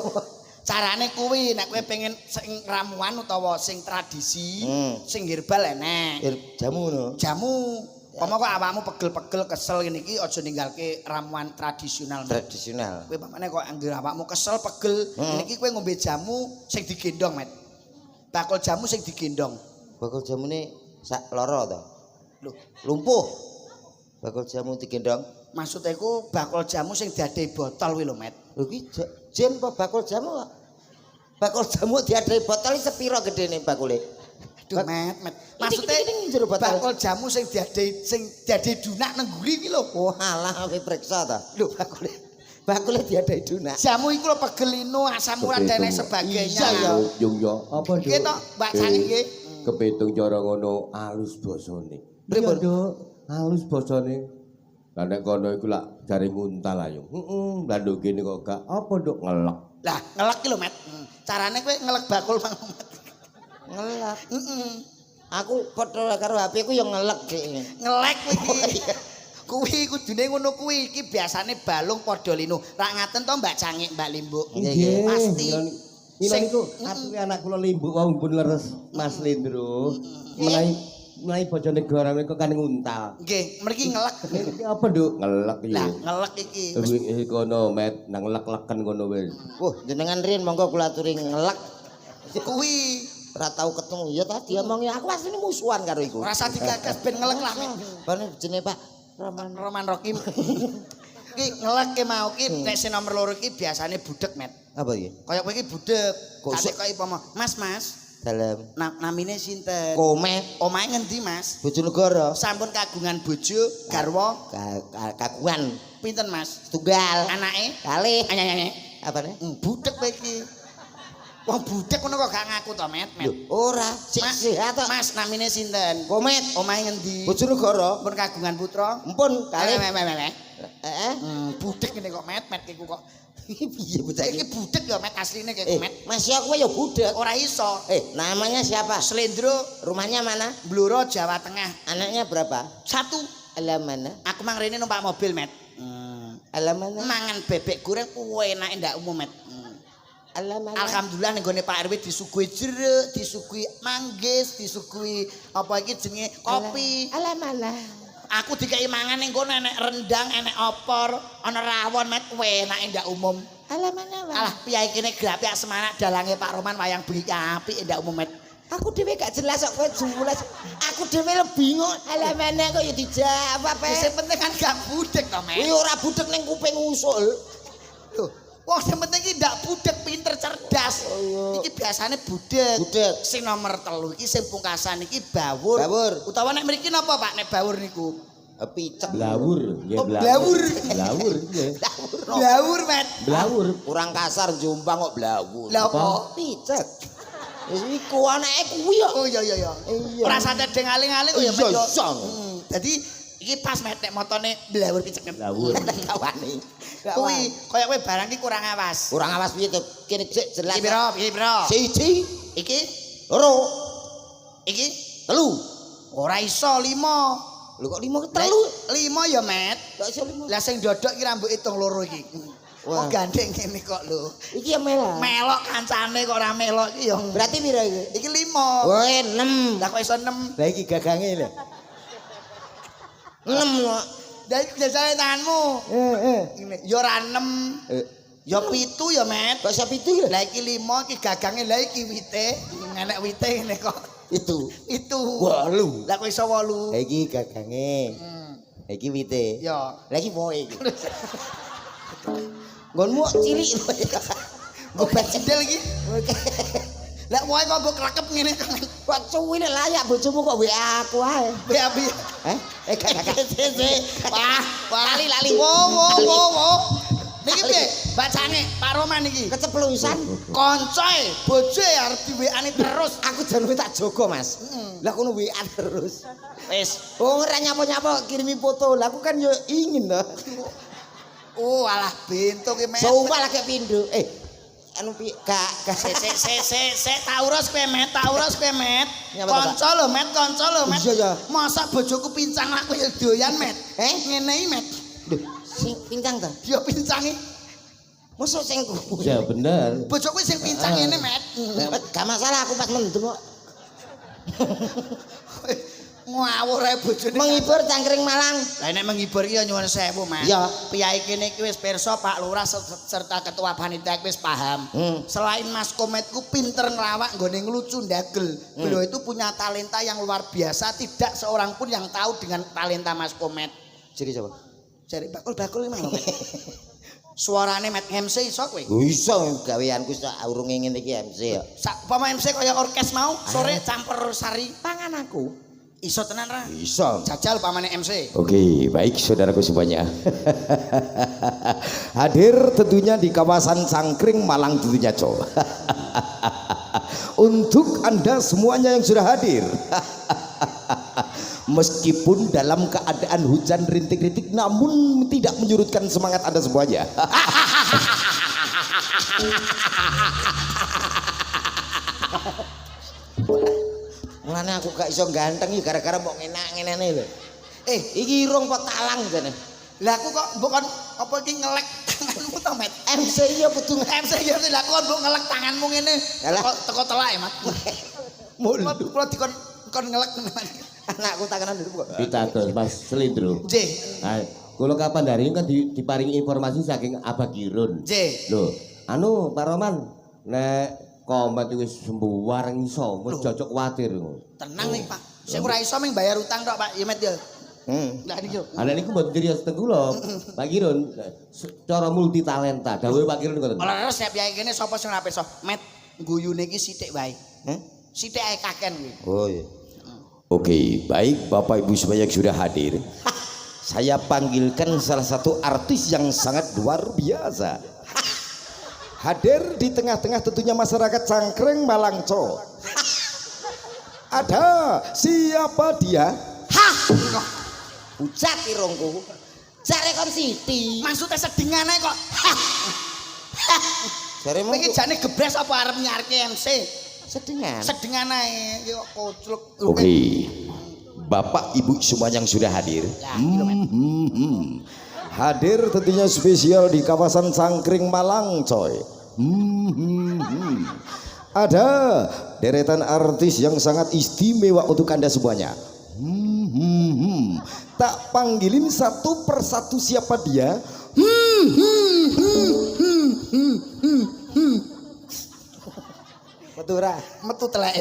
Carane kuwi nek kowe pengen sing ramuan utawa sing tradisi, sing herbal enek. Jamu ngono. Jamu. Pama kok awakmu pegel-pegel kesel ngene iki aja ninggalke ramuan tradisional. Met. Tradisional. Kowe pamane kok anggere awakmu kesel pegel, ngene iki kowe ngombe jamu sing digendong, Met. Bakul jamu sing digendong. Bakul jamune sak loro to. Lho, Lumpuh. Bakul jamu digendong. maksudnya iku bakul jamu sing diadai botol kuwi lho, Met. Lho ki jen apa bakul jamu kok? Bakul jamu diadai botol iki sepiro gedene bakule? Duh, Met. Maksudnya ini jero botol. bakul jamu sing diadai dunak nang guri ki lho. Wah, alah kowe periksa ta. Lho, bakule. Bakule diadai dunak. Jamu iku lho pegelino, asam urat dan lain sebagainya. Iya, Yung yo. Apa Iki to, Mbak Sani iki. Kepitung cara ngono alus basane. Pripun? Iya, Nduk. Alus basane. Lah nek kono iku lak jare nguntal ayo. Heeh, lah nduk kene kok gak apa nduk ngelek. Lah, ngelek ki lho, Met. Carane kowe ngelek bakul mang, Met. Ngelak. Heeh. Aku padha karo HP ku yang ngelek ki. Ngelek kowe iki. Kuwi kudune ngono kuwi iki biasane balung padha linu. Rak ngaten to Mbak Cangik, Mbak Limbuk. Iya, iya. Pasti. Mila niku atuke anak kula limbuk wau pun leres Mas Lindro. Menawi bojone Gora menika kan nguntal. Nggih, mriki ngelek. Iki apa, Nduk? Ngelek iki. Lah, ngelek iki. Kono met nang lek-leken kono wis. Wah, jenengan riyen monggo kula aturi ngelek. Kuwi Ora tau ketemu. Ya tadi omongi aku asline musuhan karo iku. rasa digagas ben ngelek lah. Bane jenenge Pak Roman. Roman Rokim. Ki ngelek ke mau ki nek sing nomor loro ki biasane budek, Met. Apa iki? Kaya kowe iki budek. Kok Kate kaya upama, Mas, Dalam namine sinten? Komet Omahe ngendi, Mas? Bojonegoro. Sampun kagungan bojo, garwa, Kagungan pinten, Mas? tunggal. Anake? Kalih. Anyanyane. Apane? Budek kowe iki. Wong budek ngono kok gak ngaku to, Met? Lho, ora. Mas, Sehat to. Mas, namine sinten? Komet Omahe ngendi? Bojonegoro. Pun kagungan putra? Empun kalih. Heeh. Budek ngene kok, Met iku kok. Piye bocah Iki iki? budek ya, Met, asline kek, Met. Mas ya kowe ya budek. Ora iso. Namanya siapa? Slendro Rumahnya mana? Bluro Jawa Tengah. Anaknya berapa? 1. Alam mana? Aku mang rene numpak mobil, Met. Alam mana? Mangan bebek goreng kuwe enake ndak umum, Met. Alam mana? Alhamdulillah ning gone Pak RW disuguhi jeruk, disuguhi manggis, disuguhi apa iki jenenge kopi. Alam mana? Aku dikei mangan ning kono enek rendang, enek opor, ana rawon, Met. Kuwe enake ndak umum. Alam mana? Alah piyai kene grapi semangat dalange Pak Roman wayang bengi apik ndak umum, Met. Aku dhewe gak jelas kok kowe jelas. Aku dhewe bingung. Alam mana kok ya dijawab Sing penting kan gak budek to, Met. Kuwi ora budek ning kuping usul. Lho, wong sing penting iki ndak budek, pinter cerdas. Iki biasane budek. Budek. Sing nomor 3 iki sing pungkasan iki bawur. Bawur. Utawa nek mriki napa, Pak, nek bawur niku? Picek. Blawur, nggih Oh, blawur. Blawur nggih. Blawur, Met. Blawur. Kurang kasar Jombang kok blawur. Lah apa? Picek. Wis iku anake kuwi kok. Oh iya iya iya. Iya. Ora sadeng aling-aling kok ya, Iya, Met. yo. iya. Dadi iki pas Met nek motone blawur picek. Blawur. Kawane. Kuwi kaya kowe barang iki kurang awas. Kurang awas piye to? Kene sik jelas. Iki piro? Iki piro? Siji, Iki loro, iki telu. ora iso 5. Lho kok 5 telu? 5 ya, Met. Kok iso 5? Lah sing dodok iki rambut hitung loro iki. Wah. Kok gandeng ngene kok lho. Iki ya melah. Melok kancane kok ora melok iki ya. Berarti piro iki? Iki 5. Woe 6. Lah kok iso 6? Lah iki gagange lho. 6 kok. Lah iki jasane tanganmu. Ngene. Ya ora 6. Ya 7 ya, Met. Kok iso 7 lho? Lah iki 5 iki gagange, lah iki wite. Enek wite ngene kok. Itu. 8. Lah kok iso 8? Lah iki gagange. Lah iki wite. Ya. Lah iki woe iki. Nggonmu kok cilik lho. Obat cendel iki. Lah wae kok mbok krekep ngene kok. Kok cuwi nek layak bojomu kok WA aku ae. Abi. Gak. Wah, lali. Wo. Niki piye? Bacane Pak Roman iki. Keceplusan. Koncoe, bojoe arep di WA-ne terus. Aku jan tak jaga, Mas. Lah kono WA terus. Wis. Oh, ora nyapa-nyapa kirimi foto. Lah aku kan yo ingin to. Oh, alah bentuk ki Met. Sumpah lagi pindho. Anu piye? Gak. Sik tak urus kowe Met, Nyapa to, Pak? Kanca lho Met. Iya ya. Masa bojoku pincang aku ya doyan Met. Ngene iki Met. Duh, sing pincang ta? Ya pincangi. Mosok sing kuwi. Ya bener. Bojoku sing pincang ngene Met. Gak masalah aku pas mendem kok. Ngawur ae bojone. Menghibur cangkring Malang. Lah nek menghibur iki ya nyuwun sewu, Mas. Iya. Piyai kene iki wis pirsa Pak Lurah serta ketua panitia wis paham. Selain Mas Kometku pinter ngelawak nggone nglucu ndagel. Beliau itu punya talenta yang luar biasa, tidak seorang pun yang tahu dengan talenta Mas Komet. Jadi coba. Jari bakul-bakul iki mang. Suarane Met MC iso kowe. Oh iso gaweanku sak urung ngene iki MC ya. Sak upama MC kaya orkes mau, sore campur sari. Pangan aku. Iso tenan ra? Iso. Jajal pamane MC. Oke, baik saudaraku semuanya. Hadir tentunya di kawasan Cangkring Malang tentunya Col. Untuk Anda semuanya yang sudah hadir. Meskipun dalam keadaan hujan rintik-rintik namun tidak menyurutkan semangat Anda semuanya. Mulane aku gak iso ganteng iki gara-gara mbok ngenak-ngenene lho. Iki irung apa talang jane. Lah aku kok bukan apa iki ngelek. tanganmu to, Met. MC ya kudu MC ya tidak kon mbok ngelek tanganmu ngene. Yalah. Teko telak ya, Mas. mulu. Kula dikon ngelek. Anakku tanganan dulu kok. Pitados Mas Selindro. Nggih. Ah, kula kapan dari kan diparingi informasi saking Abah Kirun. Nggih. Lho, anu Pak Roman, nek komet wis sembuh wareng iso, wis cocok kuwatir. Tenang nih, Pak. Sing ora iso ming bayar utang tok, Pak. Ya Met ya. Lah niki lho. Ana niku mboten cirios teng kula. Pak Kirun cara multi talenta. Dawuhe Pak Kirun ngoten. Ora resep ya kene sapa sing ora pirsa. Met guyune iki sithik wae. Sithik ae kaken kuwi. Oh iya. Oke, baik Bapak Ibu semuanya yang sudah hadir. Saya panggilkan salah satu artis yang sangat luar biasa. Hadir di tengah-tengah tentunya masyarakat Cangkreng Malangco. Ada siapa dia? Hah. Ucat irungku. Jare kon Siti. Maksudnya sedengane kok. Jare Kowe iki jane gebres apa arep nyarke MC? sedengan. Sedengan ae iki kok kocluk. Oke. Bapak Ibu semua yang sudah hadir. Hadir tentunya spesial di kawasan Cangkring Malang, coy. Ada deretan artis yang sangat istimewa untuk Anda semuanya. Tak panggilin satu persatu siapa dia. Metu telek.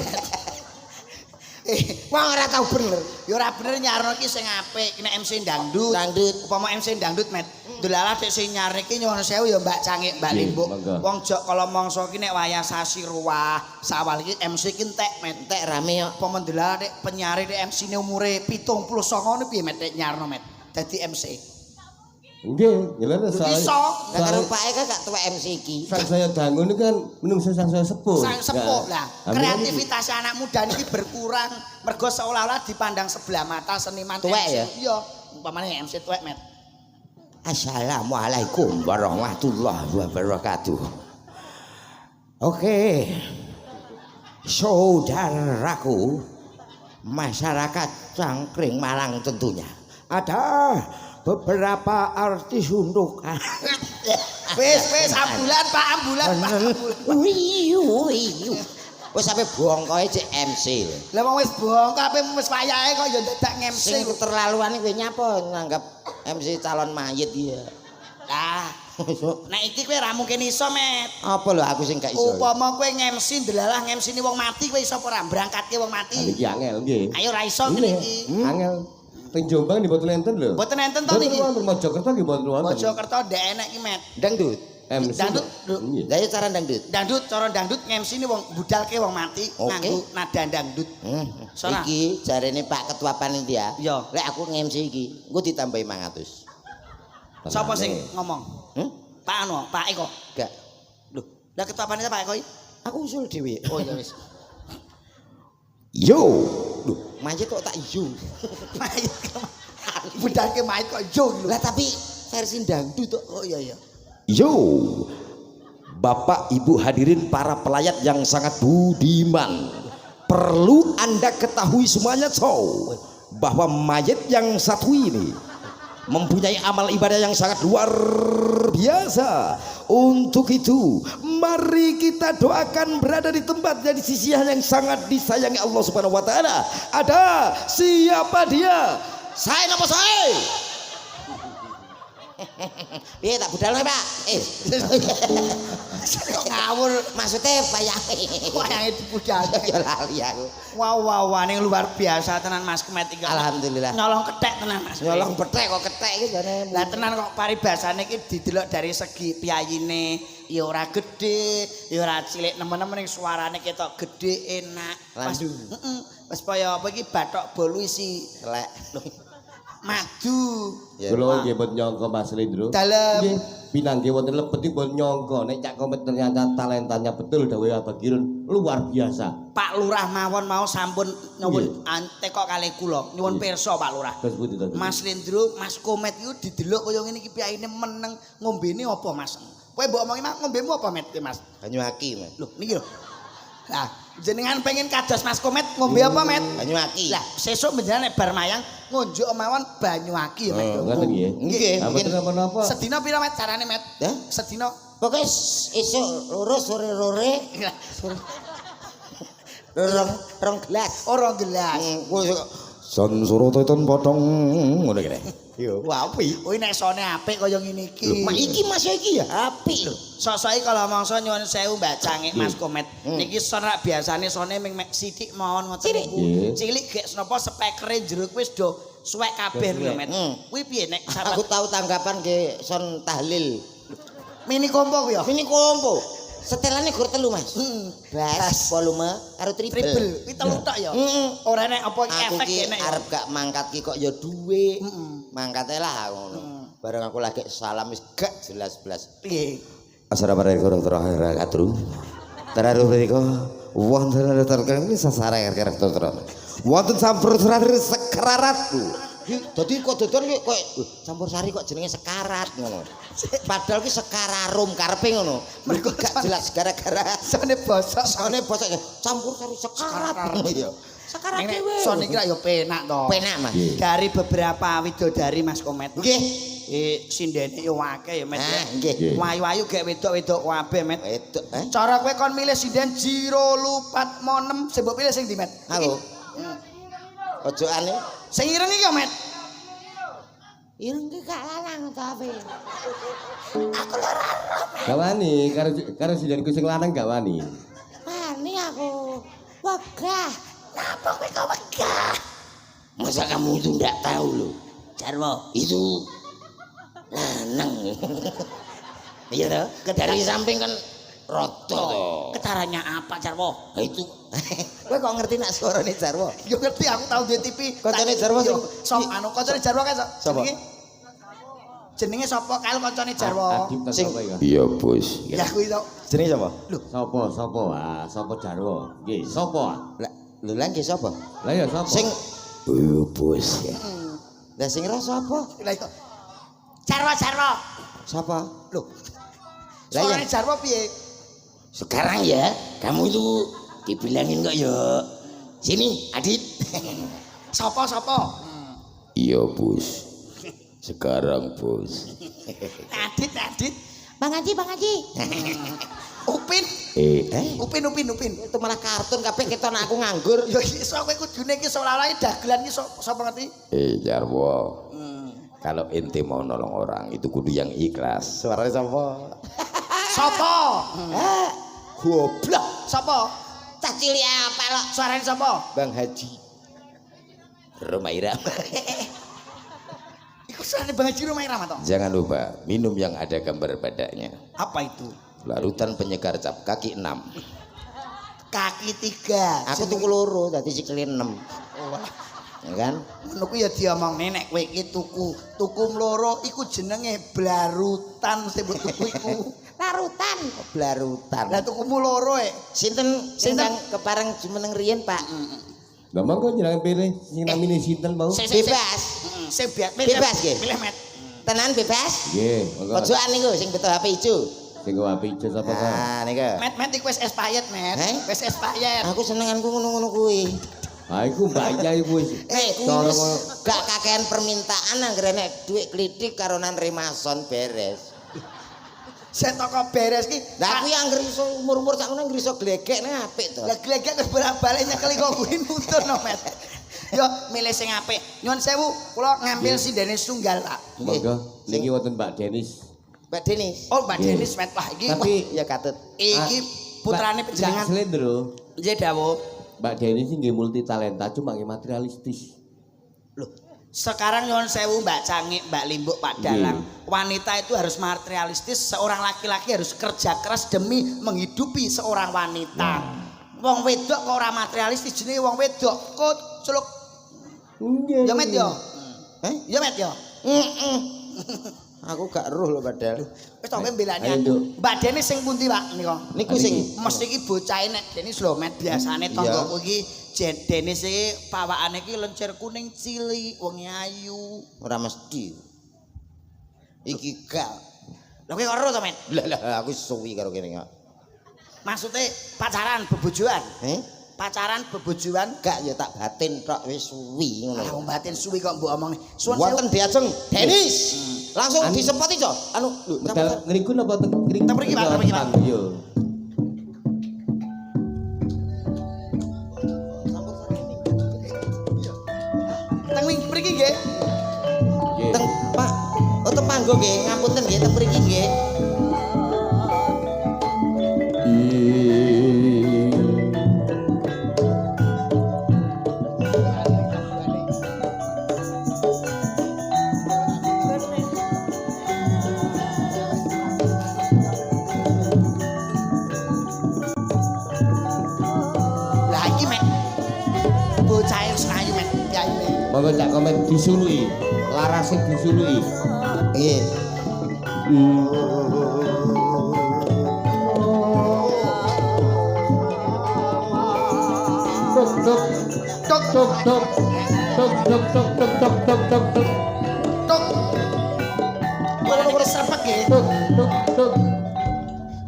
Wong ora tau bener. Ya ora bener nyarno iki sing apik, kena MC dangdut. Dangdut. Upama MC dangdut, Met. Dolalah dek sing nyarne iki nyuwun sewu ya Mbak Cangik, Mbak Limbuk. monggo. Wong jok kala mangsa iki nek wayah sasi ruwah, sawal iki MC ki entek, Met. Entek rame kok. Upama dolalah dek penyari dek MC-ne umure 79 ngono piye, Met, dek nyarno, Met. Dadi MC. Nggih, nyeleneh Iso. Lah karo Pak Eka gak tuwek MC iki. sang saya dangun ini kan menungso sang saya sepuh. Sang sepuh lah. Amin. Kreativitas anak muda niki berkurang mergo seolah-olah dipandang sebelah mata seniman Tuwek MC. ya? Iya, umpamane MC tuwek, Met. Assalamualaikum warahmatullahi wabarakatuh. Oke, saudaraku, masyarakat Cangkring Malang tentunya. Ada beberapa artis untuk Wis ambulan, Pak, ambulan, Pak. wis sampe bongkoe cek MC. Lah wong wis bongkok ape wis wayahe kok ya dadak MC. Sing keterlaluan kuwi nyapa nganggap MC calon mayit iya. Lah, nek iki kowe ra mungkin iso, Met. Apa lho aku sing gak iso. Upama kowe ngemsi ndelalah ngemsini wong mati kowe iso apa ora berangkatke wong mati? Iki angel nggih. Ayo ra iso ngene iki. Angel. Teng Jombang di boten enten lho. Mboten enten to Boten niki. wonten Mojokerto nggih boten wonten. Mojokerto ndek enek iki, Met. Dangdut. MC. Dangdut, lho. Nggih. Lah ya cara dangdut. Dangdut, cara dangdut ngemsini wong budalke wong mati Oke. nganggo nada dangdut. Sona. Iki jarene Pak Ketua Panitia. Iya. Lek aku nge-MC iki, engko ditambahi 500. Sapa sing ngomong? Pak anu, Pak Eko. Gak. Lho, lah ketua panitia Pak Eko iki? Aku usul dhewe. Oh ya wis. Yo. Loh, mayit kok tak yo. Mayit. Budalke mayit kok yo lho. Lah tapi versi dangdut kok. Oh iya iya. Yo. Bapak Ibu hadirin para pelayat yang sangat budiman. Perlu Anda ketahui semuanya, cow, bahwa mayit yang satu ini mempunyai amal ibadah yang sangat luar biasa. Untuk itu, mari kita doakan berada di tempat di sisi yang sangat disayangi Allah Subhanahu wa taala. Ada siapa dia? Saya napa saya? Piye tak budal Pak? Kok ngawur Maksudnya bayange. wayange dibudalke. Ya lali aku. Wow, ning luar biasa tenan Mas Kemet iki. Alhamdulillah. Nyolong kethek tenan Mas. Nyolong petek kok ketek iki jane. Lah tenan kok paribasane iki didelok dari segi piyayine ya ora gedhe, ya ora cilik nemen-nemen ning suarane ketok gedhe enak. Landu. Heeh. Wis kaya apa iki bathok bolu isi Telek. madu. Ya. Kula nggih mboten nyangka Mas Lindro. Dalem. Nggih, pinanggih wonten lebet iki mboten nyangka nek Cak Komet ternyata talentanya betul dawuhe Abah Kirun luar biasa. Pak Lurah mawon mau sampun nyuwun teko kalih kula. Nyuwun pirsa Pak Lurah. Terus pundi to? Mas Lindro, Mas Komet iku didelok kaya ngene iki piyayine meneng ngombene apa Mas? Kowe mbok omongi Mas ngombemu apa Met kowe Mas? Banyu aki, Mas. Loh niki lho. Lah, Jenengan pengen kados Mas Komet ngombe apa, Met? Banyu aki. Lah, sesuk menjenengan nek bar mayang ngunjuk mawon banyu aki ya, Met. Ngoten nggih. Nggih, Mungkin mungkin napa-napa. Sedina pira, Met, carane, Met? Hah? Sedina. Pokoke esuk loro sore-sore rong gelas. Ora gelas. San surotetan potong ngono kene. Yo, apik. Kuwi nek sone apik kaya ngene iki. Mak iki Mas iki ya apik lho. Sosoke kalau mangsa nyuwun sewu Mbak Cangik Mas Komet. Niki son rak biasane sone ming mek sithik mawon ngoten niku. Cilik gek napa spekere jero wis do suwek kabeh lho Met. Kuwi piye nek Aku tahu tanggapan ke son tahlil. mini kompo ku ya? Ini kompo. Setelane gur telu Mas. Bas volume karo triple. Kuwi telu tok ya. Ora nek apa Aku efek ki kene. arep gak mangkat ki kok ya duwe. Mangkate lah ngono. Bareng aku lagi salam wis gak jelas blas. Piye? Assalamualaikum warahmatullahi wabarakatuh. Terakhir menika wonten terkang sasare karek tontron. Wonten sampur sari sekararat. Dadi kok dodon ki koyo campur sari kok jenenge sekarat ngono. Padahal ki sekararum karepe ngono. Mergo gak jelas gara-gara Sone bosok. sone bosok campur sari sekarat. Iya. Sekarat Nek dhewe. son iki ya penak to. Penak Mas. Dari beberapa widodari Mas Komet. Nggih. Sindene yo akeh ya Met. Ah, nggih. Wayu-wayu gek wedok-wedok kabeh Met. Wedok, Cara kowe kon milih sinden Jiro Lupat Monem, sing mbok pilih sing ndi, Met? Aku. Ojokane Sing ireng iki ya, Met. ireng ki gak lanang tapi. Gawani karo sidanku sing lanang gawani. Wani aku. Wegah. Napa kowe kok wegah? Masa kamu itu ndak tahu loh. Jarwo, itu lanang. Iya toh? Dari samping kan roto. Ketaranya apa, Jarwo? Nah, itu. Kowe kok ngerti nak suarane Jarwo? Yo ngerti aku tahu di TV. Koncone Jarwo Yo, sing- Sok anu koncone Jarwo kae sok. Sapa? Jenenge sapa kae koncone Jarwo? Adip ta Sing- sapa ya? Iya, Bos. Ya kuwi to. Jenenge sapa? Sapa? Ah, sapa Jarwo? Nggih, sapa? Lah, lho lan ki sapa? Lah ya sapa? Sing Iya, Bos. lah sing ro sapa? Lah iku. Jarwo. Sapa? Lho. Lah ya. Suarane Jarwo piye? Sekarang ya, kamu itu dibilangin kok ya. Sini, Adit. Sapa? Iya, Bos. Sekarang, Bos. Adit. Bang Haji. Upin. Upin. Itu malah kartun kabeh keton aku nganggur. Yo iso kowe kudune iki seolah-olah dagelan iki sapa ngerti? Jarwo. Kalau ente mau nolong orang itu kudu yang ikhlas. Suaranya sapa? Sapa? Goblok. Sapa? Cah cilik apa lo? Suarane sapa? Bang Haji. Roma Irama. Iku suarane Bang Haji Rumah Irama toh? Jangan lupa minum yang ada gambar badannya. Apa itu? Larutan penyegar cap kaki 6. Kaki 3. Aku tuku loro dadi sikile 6. Ya kan? Ngono ku ya diomong nek kowe iki tuku mloro iku jenenge blarutan sing mbok tuku iku. Larutan, blarutan. Lah tukumu loro Sinten kepareng jumeneng riyen, Pak? Lah monggo njenengan pilih sing namine sinten mau? Bebas. Sing Bebas, nggih. Milih Met. Tenan bebas. Nggih, monggo. Pojokan niku sing betul HP ijo. Sing HP ijo sapa ta? Nah, niku. Met iku wis expired, Met. Heh? Wis expired. Aku senenganku ngono-ngono kuwi. Ah iku Mbak Yai wis. Kuwi wis gak kakean permintaan anggere nek dhuwit klitik karonan remason beres. Saya toko beres ki. Lah kuwi anggere iso umur-umur sak ngono anggere iso glegek nek apik to. Lah glegek wis bolak-balik nyekel kok kuwi nuntun no, Met. Yo milih sing apik. Nyuwun sewu, kula ngambil sindene tunggal, Pak. Monggo niki wonten Mbak Denis. Mbak Denis. Oh, Mbak Denis Met lah iki. Tapi Ya katut. Iki putrane Mbak panjenengan. Slendro. Nggih, dawuh. Mbak Denis nggih multi talenta cuma nggih materialistis. Loh, sekarang nyuwun sewu Mbak Cangik, Mbak Limbuk, Pak Dalang. Wanita itu harus materialistis, seorang laki-laki harus kerja keras demi menghidupi seorang wanita. Wong wedok kok ora materialistis jenenge wong wedok. Kok celuk. Ya Met yo. Ya Met yo. Aku gak roh lho padahal. Wis tok mbelani Ayo, aku. Nduk. Mbak Denis sing pundi, Pak? Niku sing Mesti iki bocahe nek Denis lho Met biasane tanggoku iki Denis iki pawakane iki lencer kuning cilik, wong ayu. ora mesti. Iki gak. Lha kowe karo to, Met? Lah aku suwi karo kene kok. Maksudnya pacaran bebojoan. Pacaran bebojoan Gak ya tak batin tok wis suwi ngono. ah batin suwi kok mbok omong. Suwun Wonten diajeng Denis. Langsung disempati jo. Anu lho Medal ngriku napa teng ngriku? Teng mriki, Pak, teng mriki, Pak. Yo. teng mriki nggih. Nggih. teng Pak. Oh teng panggo nggih, ngapunten nggih teng mriki nggih. Lah iki mek bocah senayu mek piyayi mek. Monggo Cak Komet disuluki. Larase disuluki. Nggih. Tuk tuk tuk tuk tuk tuk tuk tuk tuk tuk tuk tuk tuk Tok. Ora serpek nggih. tuk tuk tuk.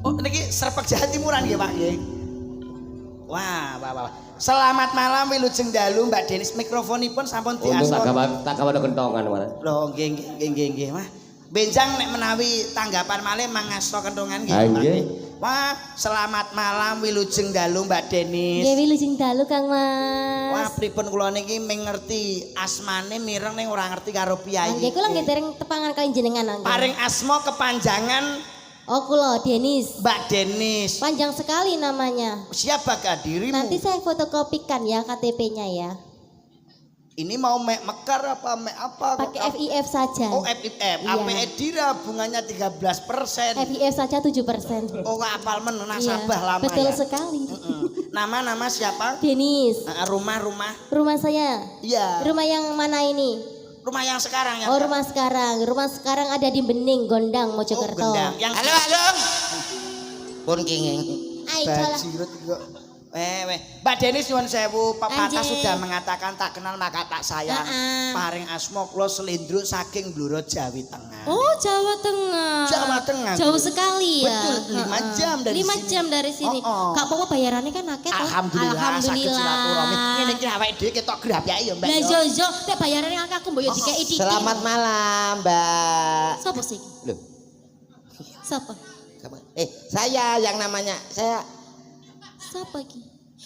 Oh niki serpek Jawa Timuran nggih Pak nggih. Wah. Selamat malam Wilujeng Dalu Mbak Denis mikrofonipun sampun Untung tak diaspor. kawan kentongan mana. Loh nggih Mah. Benjang nek menawi tanggapan malih mangasto kentongan nggih. Ah, Pak. nggih. Wah, selamat malam Wilujeng Dalu Mbak Denis. Dewi Lujeng Dalu Kang Mas. Wah, pripun kula niki mengerti asmane mireng ning ora ngerti karo piyayi. Nggih kula nggih dereng tepangan kali jenengan nggih. Paring asma kepanjangan Oh kula Denis. Mbak Denis. Panjang sekali namanya. Siapakah dirimu? Nanti saya fotokopikan ya KTP-nya ya. Ini mau mek mekar apa mek apa? Pakai FIF saja. Oh FIF. Iya. APE Dira bunganya 13%. FIF saja 7%. Oh nggak apal men Iya, nasabah lama betul ya. sekali. Nama siapa? Denis. Rumah. Rumah saya. Iya. Rumah yang mana ini? Rumah yang sekarang ya. Oh rumah sekarang. Rumah sekarang ada di Bening, Gondang, Oh, Mojokerto. Gendang. Yang Halo. Pun kenging. Ayo coba. Bajirut kok. Mbak Denis nyuwun sewu, pepatah Anjing. sudah mengatakan tak kenal maka tak sayang. Heeh. Paring asma kula selindro saking Bluro Jawi Tengah. Oh Jawa Tengah. Jawa Tengah. Jauh sekali ya. Betul, 5 jam dari 5 sini. jam dari sini. Oh. Kak Popo bayarannya kan akeh toh. Alhamdulillah saged silaturahmi. Ngene iki awake dhewe ketok grapyake ya, Mbak. Lah ya. yo tek bayarannya akeh aku mbok yo dikeki titik. Selamat malam, Mbak. Sopo sih? Loh, Sopo? saya yang namanya saya Sopo iki?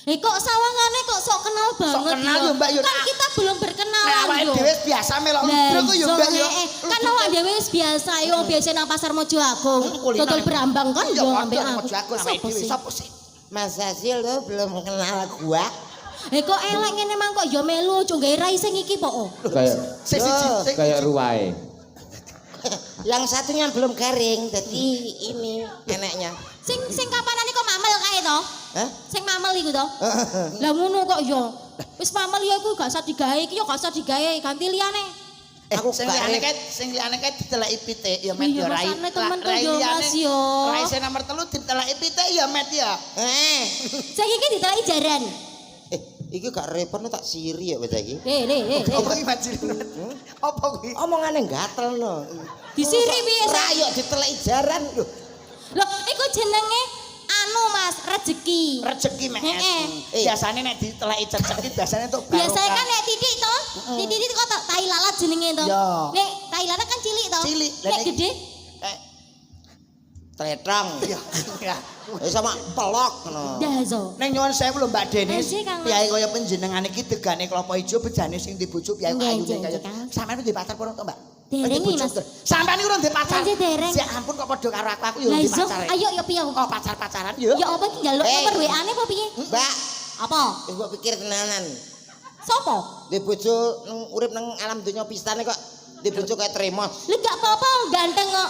Kok sawangane kok sok kenal banget. kenal yo, Mbak, yo. Kan kita belum berkenalan Nek awake yo. dhewe biasa melok Lah, ndro kok ya, Mbak ya. Kan awak dhewe wis biasa yo biasa nang pasar Mojo Agung. Kuliner. Dodol berambang kan Iya, yo ambek padha, aku. Mojo Agung awake Sopo dhewe. sih? Sopo sih? Mas Sasil lo belum kenal gua. Kok elek ngene mang kok yo melu cuk gawe rai sing iki po. Kayak Sing kayak ruwae. Yang satunya belum garing, jadi ini enaknya. Sing kapanane kok mamel kae to? Hah? Sing mamel iku to? Lah ngono kok yo. Wis mamel ya iku gak usah digawe iki yo gak usah digawe ganti liyane. Aku sing liyane kae diteleki pitik ya Met Iya, ya rai. makane temen-temen yo, Mas, yo. Rai sing nomor 3 diteleki pitik ya Met ya. Sing iki diteleki jaran. Iki gak repot tak siri ya bocah iki. Apa iki majilan? Apa kuwi? Omongane gatel no. Disiri piye sih? Rayo diteleki jaran lho. Loh, iku jenenge anu Mas, rezeki. Rezeki Met. Heeh. Biasane nek diteleki cecek biasane untuk barokah. Biasanya kan nek titik to, titik kok tai lalat jenenge to. Iya. Nek tai lalat kan cilik to. Cilik. Nek gede Tretong. Ya. Sama pelok ngono. dazo. Neng nyuwun sewu lho Mbak Denis. Nggih, Kang Mas. Piyayi kaya panjenengan iki degane klopo ijo bejane sing di bojo piyayi Nggih, ayune nggih, kaya. Kang. Sampeyan duwe pacar purung to, Mbak? Dereng Di bojo, Mas. Dor. Sampeyan iki urung duwe pacar. Nggih, dereng. Ya ampun kok padha karo aku ya Lah duwe iso, pacar. ayo yo piye? Oh, pacar-pacaran yo. Ya apa iki njaluk nomor WA-ne apa piye? Mbak, Apa? wis mbok pikir tenanan. Sopo? Di bojo nang urip nang alam donya pistane kok di bojo kayak tremos. Lu gak apa-apa ganteng kok.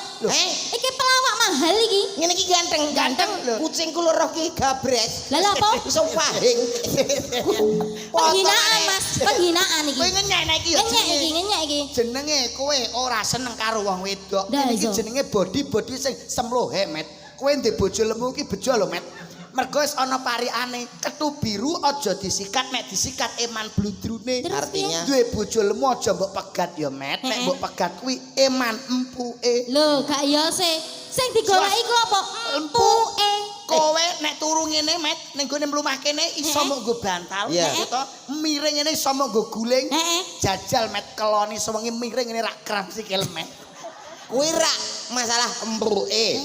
Iki pelawak mahal iki. Ngene iki ganteng lho. Kucingku loro ki gabres. Lah lha apa? Iso pahing. Penghinaan Mas, penghinaan iki. Kowe ngenyek nek iki ya. Ngenyek iki. Jenenge kowe ora seneng karo wong wedok. Lah, Iki iso. jenenge body sing semlohe, Met. Kowe ndek bojo lemu iki bejo lho, Met. Mergo wis ana pariane, kethu biru aja disikat, nek disikat eman bludrune. Terus Artinya duwe bojo lemu aja mbok pegat ya, Met. Nek mbok pegat kuwi eman empuke. Lho, gak ya sih. Sing digoleki ku apa? Empuke. Kowe nek turu ngene met ning gone mlumah kene iso mok nggo bantal Iya. ya to. Miring ngene iso mok nggo guling. Heeh. Jajal met keloni sewengi miring ngene rak kram sikil met. Kuwi rak masalah embruke.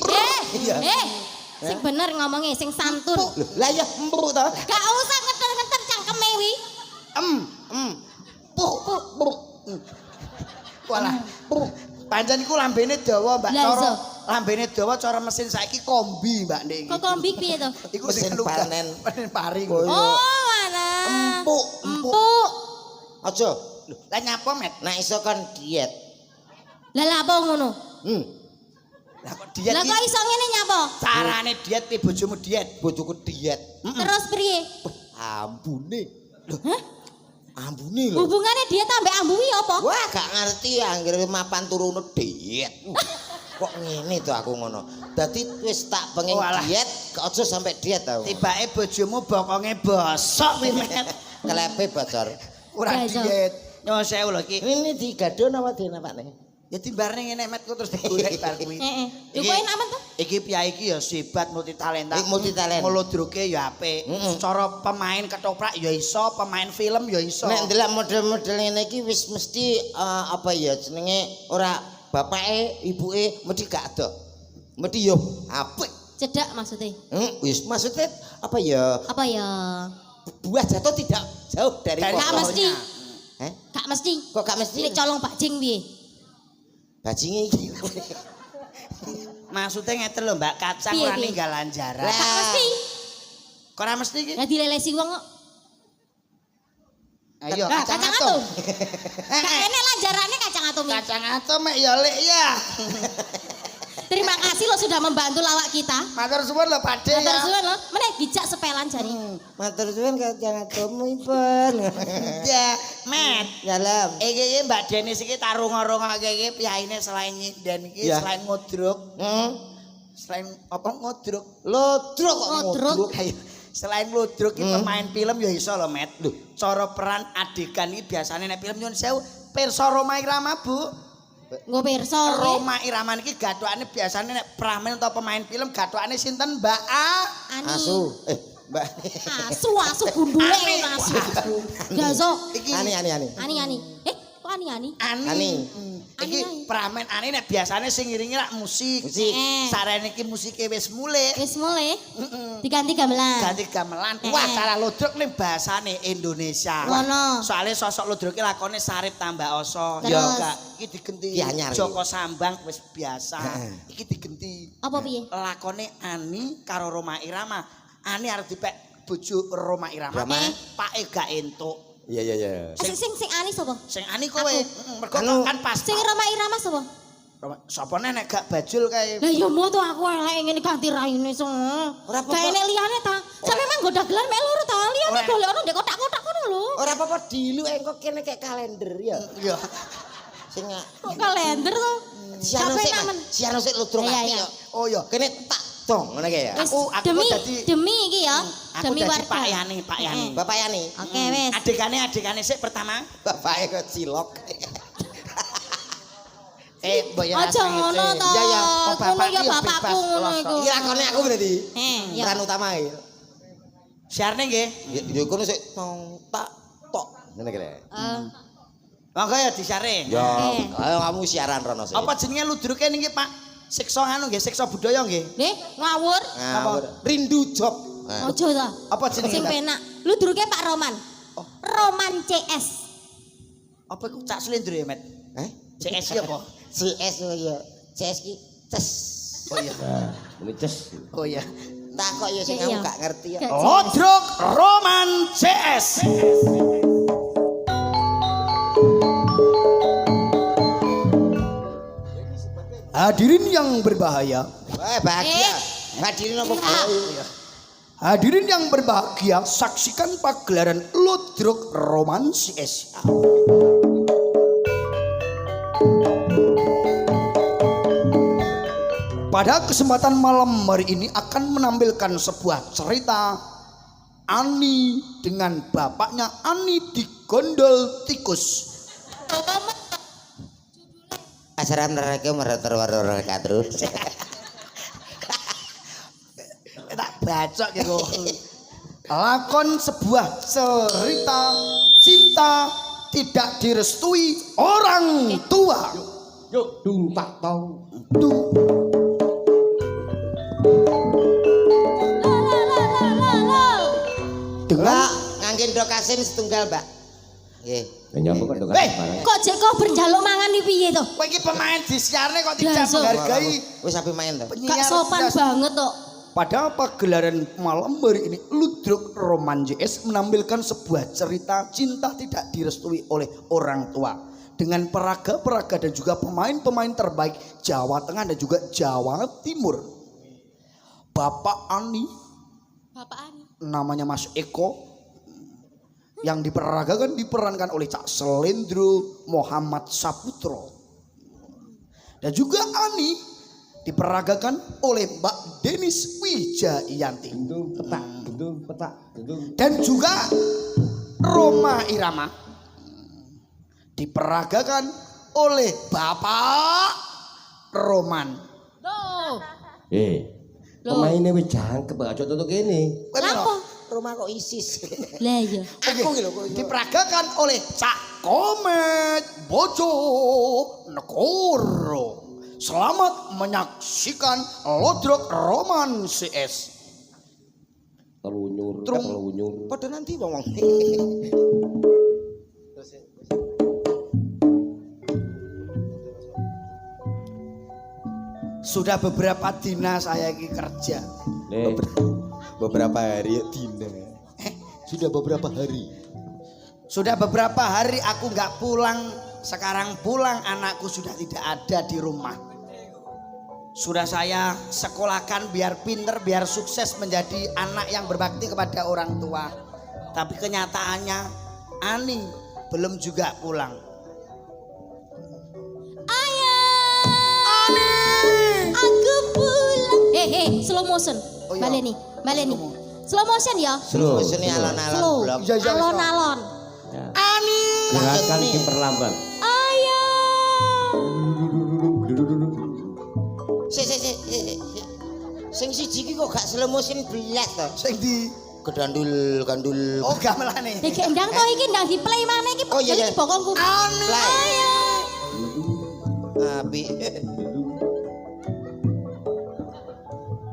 Sing bener ngomongnya, sing santun. Loh, lah ya embruk to. Gak usah ngeter-ngeter cangkeme wi. Walah. Pancen iku lambene dawa, Mbak. Lah, Cara iso. lambene dawa cara mesin saiki kombi, Mbak Nek. Kok kombik piye to? Iku Mesin sing lugas. panen. Panen pari. Oh, Oh, alah. Empuk. Empuk. Aja. Lah nyapa, Met? Nek iso kan diet. Lah lha apa ngono? Lah kok diet Lah iki? kok iso ngene nyapa? Carane diet piye bojomu diet? Bojoku diet. Terus priye? Ambune. Hah? Ambune lho. Hubungane dia tambah ambuwi apa? Wah, gak ngerti anggere mapan turune diet. Kok ngene to aku ngono. Dadi wis tak pengen Walah. diet, kok aja sampai diet tau. Tibake bojomu bokonge bosok kuwi, Met. Kelepe bocor. Ora Ya, iso. diet. Nyuwun sewu lho iki. Ini digadon apa dinapane? Ya timbarne ngene Met ku terus digoreng bar kuwi. Heeh. Lho kok enak men to? Iki piye iki ya sibat multitalenta. Multitalent. Melodroke ya apik. Cara pemain ketoprak ya iso, pemain film ya iso. Nek ndelok model-model ngene iki wis mesti apa ya jenenge ora bapake, ibuke mesti gak ada. Mesti yo apik. Cedak maksudnya. Wis maksudnya apa ya? Apa ya? Buah jatuh tidak jauh dari Dari Gak pohon. mesti. Eh? Gak mesti. Kok gak mesti? Nek colong bajing piye? Bajinge iki. Maksudnya ngeten lho Mbak, kacang Piye, ora piye? ninggalan jarak. Lah. Gak mesti. Kok ora mesti iki? Lah dilelesi wong kok. Ayo Lah kacang atom. Gak enek lah jarane kacang atom ini. Kacang atom mek ya lek ya. Terima kasih lo sudah membantu lawak kita. Matur suwun lho Pakde Matur ya. suwun lo, meneh bijak sepelan jari. Matur suwun kacang atomipun. Ya, Met. Dalam. Iki Mbak Denis iki tarung-arungake iki piyaine selain nyinden iki Ya. selain ngodruk. Selain apa ngodruk? Lodrok kok Ngodrok. Ayo. Selain ngodruk iki pemain film ya iso lho, Met. Lho, cara peran adegan iki biasane nek film nyun sewu pirsa Roma Irama, Bu. Nggo pirsa kowe. Roma Irama niki gathokane biasane nek pramen atau pemain film gathokane sinten Mbak A? Ani. Asu. Mbak. Asu gundule asu. Gaso. Iki Ani. Kok ani? Ani. Iki Ani. pramen Ani nek biasane sing ngiringi lak musik. Musik. Sarene iki musike wis mulih. Wis mulai. Diganti gamelan. Ganti gamelan. Wah, cara lodrok ning bahasane Indonesia. Ngono. Soale sosok lodroke lakone Sarip tambah oso. Terus? Ya enggak. Iki digenti Ki anyar iki. Joko Sambang wis biasa. Iki digenti. Apa piye? Lakone Ani karo Roma Irama. Ani arep dipek bojo Roma Irama. Rama. Pake gak entuk. Iya. Sing ani sapa? Sing Ani kowe. Mergo Anu. kan pas. Sing Roma Irama sapa? Sapa nek gak bajul kae. Lah ya mau tuh aku elek ngene ganti raine so. Ora apa-apa. Gak enek liyane ta. Sampe mang go dagelan mek loro ta. Liyane Ora. golek ono ndek kotak-kotak ngono lho. Ora apa-apa dilu engko kene kayak kalender ya. Iya. Sing Kok kalender to? siano Capek sik. namen. Siano sik lodrok Iya, ati iya. ya. Oh iya. Kene tak dong ngene kae ya. Wis Aku dadi- demi iki ya. Aku Demi dadi warga. Pak Yani, Pak Yani. Bapak Yani. Oke wis. Adekane sik pertama. Bapake kok cilok. Boyo Aja ngono to. Iya, iya. Oh, Ngono bapakku ya ya bapakku bebas, ngono pelosok. iku. Iki lakone aku berarti. Ya. Peran utama iki. Siarne nggih. Ya kono sik tong tak tok ngene kene. Monggo ya disiare. Ya, Oke. ayo kamu siaran rono sik. Apa jenenge ludruke niki Pak? Siksa anu nggih, siksa budaya nggih. Nggih, ngawur. Ngawur. Rindu job. Nah. Ojo ta. Apa jenenge? Sing penak. Lu duruke Pak Roman. Roman CS. Apa iku cak slendro ya, Met? CS iki apa? CS ya. CS ki ces. Oh iya. Ini ces. Oh iya. Tak kok ya sing Iya. kamu gak ngerti ya. Gak Lodrok Roman CS. Hadirin yang berbahaya, Bahagia. Hadirin apa? hadirin yang berbahagia, saksikan pagelaran Lodrok Roman CS. Pada kesempatan malam hari ini akan menampilkan sebuah cerita Ani dengan bapaknya Ani digondol tikus. Assalamualaikum warahmatullahi wabarakatuh. Tak bacok ya kok. Lakon sebuah cerita cinta tidak direstui orang tua. Yuk, dung tak tau. Duh. Mbak, ngangge ndok asin setunggal, Mbak. Nggih. Nyapa kok ndok Weh, barang. Kok jek kok berjaluk mangan iki piye to? Kowe iki pemain disiarne kok tidak Dasar. menghargai Wis ape main to? Gak penyiar. sopan das. banget kok. Pada pagelaran malam hari ini Ludruk Roman JS menampilkan sebuah cerita cinta tidak direstui oleh orang tua dengan peraga-peraga dan juga pemain-pemain terbaik Jawa Tengah dan juga Jawa Timur. Bapak Ani, Bapak Ani. namanya Mas Eko, yang diperankan oleh Cak Selendro Muhammad Saputro, dan juga Ani diperagakan oleh Mbak Denis Wijayanti, Dung petak, dung petak, dung. dan juga Roma Irama diperagakan oleh Bapak Roman. Loh. Loh. Pemainnya wis jangkep aja tutuk kene. Lapo? Rumah kok isis. Lah iya. Aku iki lho kok. Diperagakan oleh Cak Komet Bojo Negoro. Selamat menyaksikan Ludruk Roman CS. Telunyur, Trung. telunyur. Padha nanti wong. Sudah beberapa dina saya ini kerja. Le, Beberapa hari ya Dina. Sudah beberapa hari. Sudah beberapa hari aku nggak pulang. Sekarang pulang anakku sudah tidak ada di rumah. Sudah saya sekolahkan biar pinter, biar sukses menjadi anak yang berbakti kepada orang tua. Tapi kenyataannya Ani belum juga pulang. Ayah. Ani. Aku pulang. Slow motion. Oh, iya. Baleni, baleni. Slow motion ya. slow. Sini alon-alon Slow. blok. Iya, iya, Alon-alon. Ani. Gerakan diperlambat. Ayah. Sing siji iki kok gak slow motion blas to. Sing di Gedandul kandul. oh gamelane. Iki ndang to iki ndang di play maneh iki. Oh, iya, iya. Bokongku. Ani. Play. Ayah. Api.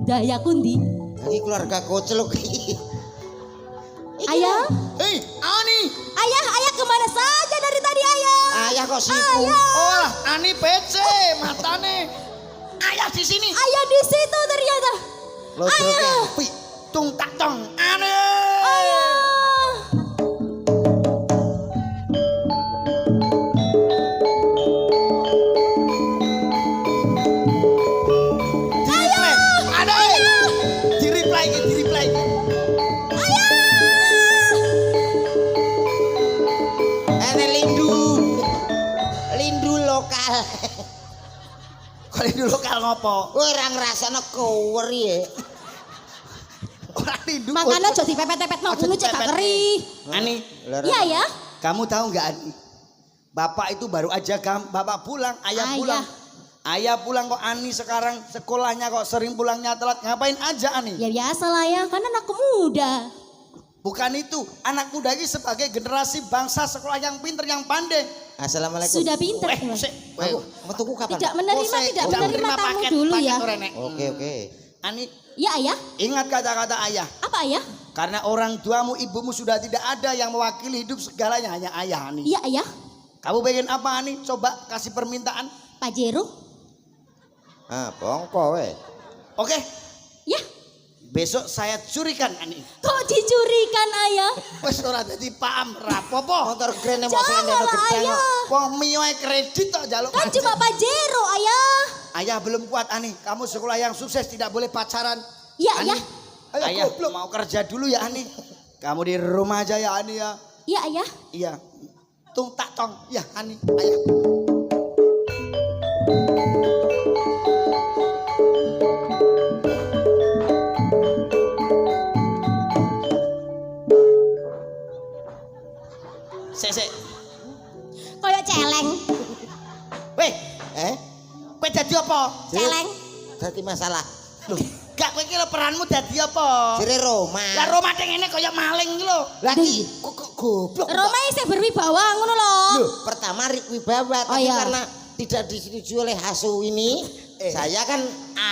Dayaku ndi? Iki keluarga koceluk iki. Ayah. Hei, Ani. Ayah, ayah kemana saja dari tadi ayah? Ayah kok siku. Oh, Ani PC matane. Ayah di sini. Ayah di situ ternyata. Lodroke Pi, tung tak tong. Ani. Ayah. Ada. Di reply iki, di reply iki. Ene lindu. Lindu lokal. Kok di lokal ngopo? Ora ngrasakno kower ya. Ora lindu. Makanya aja dipepet-pepet no ngono cek gak keri. Ani, Iya ya. kamu tahu nggak Ani? Bapak itu baru aja bapak pulang, ayah Ayah. pulang. Ayah pulang kok Ani sekarang sekolahnya kok sering pulangnya telat. Ngapain aja Ani? Ya biasa lah ya, kan anakku muda. Bukan itu, anak muda ini sebagai generasi bangsa sekolah yang pinter, yang pandai. Assalamualaikum. Sudah pinter. Weh, Tuan. sik, Aku metuku kapan? Tidak menerima, Kose, tidak menerima tamu paket, dulu paket ya. orenek. Oke. Ani, Ya ayah. ingat kata-kata ayah. Apa ayah? Karena orang tuamu, ibumu sudah tidak ada yang mewakili hidup segalanya, hanya ayah Ani. Iya ayah. Kamu pengen apa Ani? Coba kasih permintaan. Pak Jero. Ah, bongko we. Oke, Ya. besok saya curikan Ani. Kok dicurikan ayah? Wes ora dadi paham rapopo. Motor grene mau Jangan selendang lah gedang. ayah. Wong mioe kredit tok jaluk. Kan cuma Pak Jero ayah. Ayah belum kuat Ani. Kamu sekolah yang sukses tidak boleh pacaran. Iya Ani, ayah. Ayah mau kerja dulu ya Ani. Kamu di rumah aja ya Ani ya. Iya ayah. Iya. Tung tak tong. Ya Ani, ayah. Sek. Kayak celeng. Weh, Eh, kowe dadi apa? Celeng. dadi masalah. Loh, Gak kowe iki lho peranmu dadi apa? Jere Roma. Lah Roma teng ngene kaya maling iki lho. Lagi kok goblok. Roma isih berwibawa ngono lho. Loh, pertama wibawa Oh, tapi iya. karena tidak disetujui oleh Hasu ini, saya kan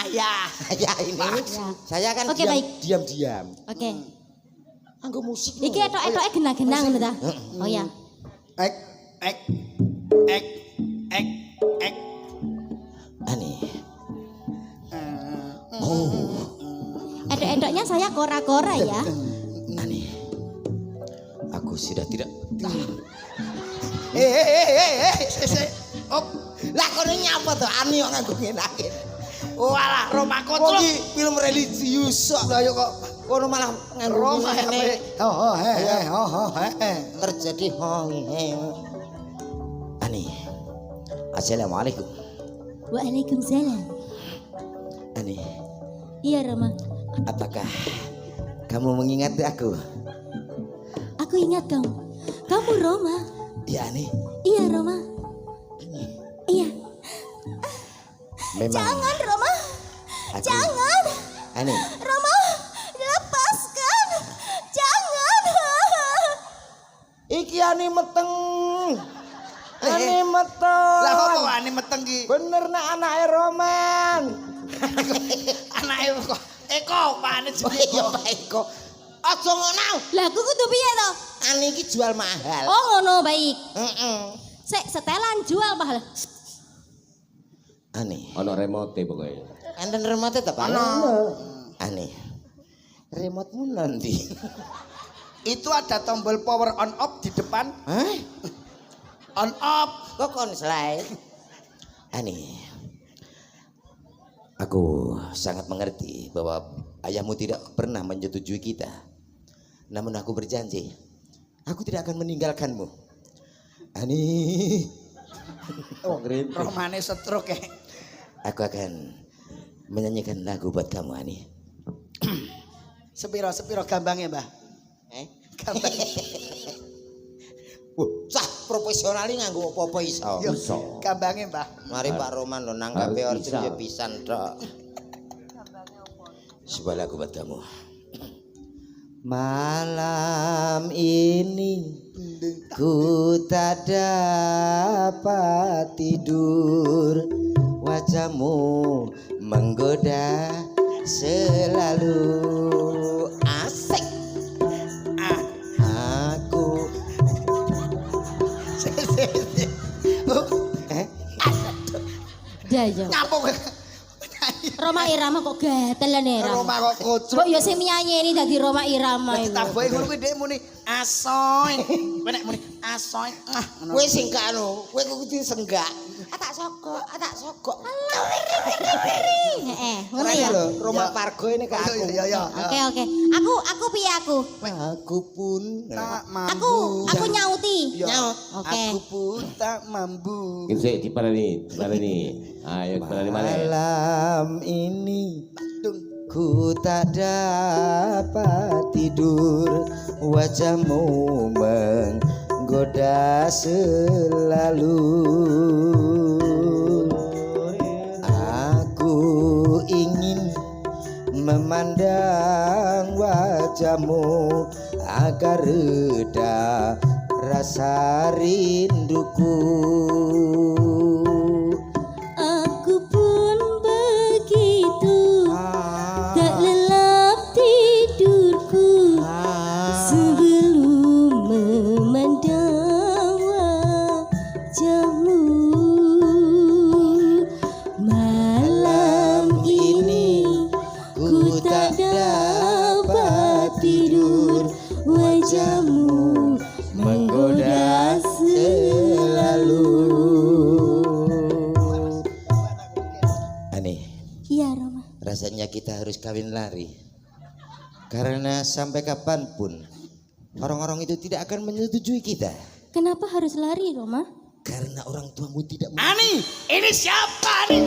Ayah. ayah ini, saya kan Oke, baik. diam-diam. Oke. Anggo musik. Iki etok-etoke genah-genah ngono ta? Oh ya. Ek ek ek ek ek. Aneh. Etok-etoknya saya kora-kora ya. Aneh. Aku sudah tidak. Op. Lah kono nyapa to? Ani kok nganggo ngenake. Walah Roma Kok kocok. iki film religius kok. Lah yo kok Kono malah nganggo Roma ngene. he. Terjadi he. Ani. Assalamualaikum. Waalaikumsalam. Ani, Iya Roma. apakah kamu mengingat aku? Aku ingat kamu. Kamu Roma. Ya Ani, Iya Roma. Iya. memang Jangan Roma. aku. Jangan. Ani, Roma, lepaskan. Jangan. iki Ani meteng. Ani meteng. Lah kok wani meteng ki? Bener nak anake Roman. Anake kok Eko pane Oh jenenge iya kok. Pak Eko. Aja ngono. Lah aku kudu piye to? Ani iki jual mahal. Oh ngono baik. Heeh. Sik setelan jual mahal. Ani, Ono remote pokoknya. enten remote ta Pak? Ono. Ani. Remote-mu nanti. Itu ada tombol power on off di depan. Hah? On off. Kok konslet? Ani, aku sangat mengerti bahwa ayahmu tidak pernah menyetujui kita. Namun aku berjanji, aku tidak akan meninggalkanmu. Ani, Romane stroke ya. aku akan menyanyikan lagu buat kamu, Ani. Sepiro gambangnya, Mbah? Gambang. Cah profesional ini nganggo apa-apa iso. Yo, gambangnya, Mbah. Mari Pak Roman lo nanggape Harus order bisa. ya pisan tok. Sebuah lagu buat kamu. Malam ini ku tak dapat tidur, wajahmu menggoda selalu. Asik. Aku Jaja. Ngapa kowe? Roma Irama kok gatelan ya Rama. Roma kok kocok. Kok ya sing nyanyi ini dadi Roma Irama iku. Ditaboki ngono kuwi dhek muni asoy. Kowe nek muni asoy. Ngono. kowe sing gak anu, kowe kudu senggak. Tak sogok. Heeh, ngono ya. Roma Pargo ini ke aku. Ya. Oke. Aku piye aku? Aku pun Tak mampu. Aku nyauti. Ya. nyaut. Oke. Aku pun tak mampu. Ini sih diparani. Ayo diparani mana? Malam ini ku tak dapat tidur, wajahmu menggoda selalu. Aku ingin memandang wajahmu agar reda rasa rinduku. Aku pun begitu. Tak lelap tidurku sebelum memandang wajahmu. Malam ini ku tak dapat tidur, wajahmu menggoda selalu. Aneh, Iya Roma. rasanya kita harus kawin lari. Karena sampai kapanpun orang-orang itu tidak akan menyetujui kita. Kenapa harus lari Roma? Karena orang tuamu tidak Ani, ini siapa nih?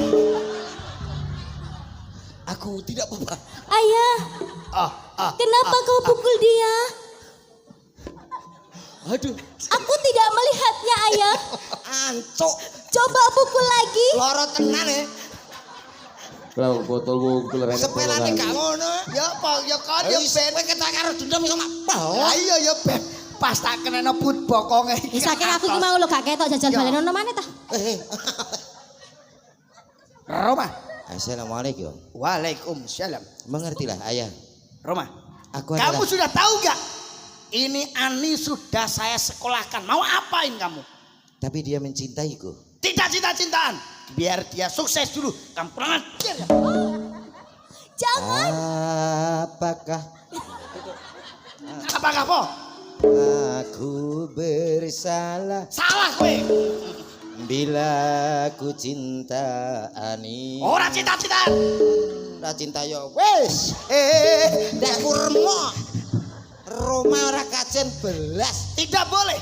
Aku tidak apa-apa. Ayah, kenapa kau pukul dia? Aduh, Aku tidak melihatnya ayah. ancok. Coba pukul lagi. Loro tenan ya. Lah botol wungkul rene. Sepelane gak ngono. Ya apa ya kon ya ben. Kowe ketak karo dendam iso mak. Lah iya ya ben. Pas tak kenena put bokonge iki. Saking aku ki mau lho gak ketok jajal Ya. balen ono maneh ta. Roma. Assalamualaikum. Waalaikumsalam. Mengertilah ayah. Roma. Aku Kamu adalah sudah tahu gak? Ini Ani sudah saya sekolahkan. Mau apain kamu? tapi dia mencintaiku. Tidak cinta-cintaan. Biar dia sukses dulu. Kamu kurang ajar ya. Jangan. Apakah Apakah po? aku bersalah Salah kowe. bila ku cinta Ani? Ora cinta-cintaan. Ora cinta yo wis. Ndak kurma. Roma ora kajen belas. Tidak boleh.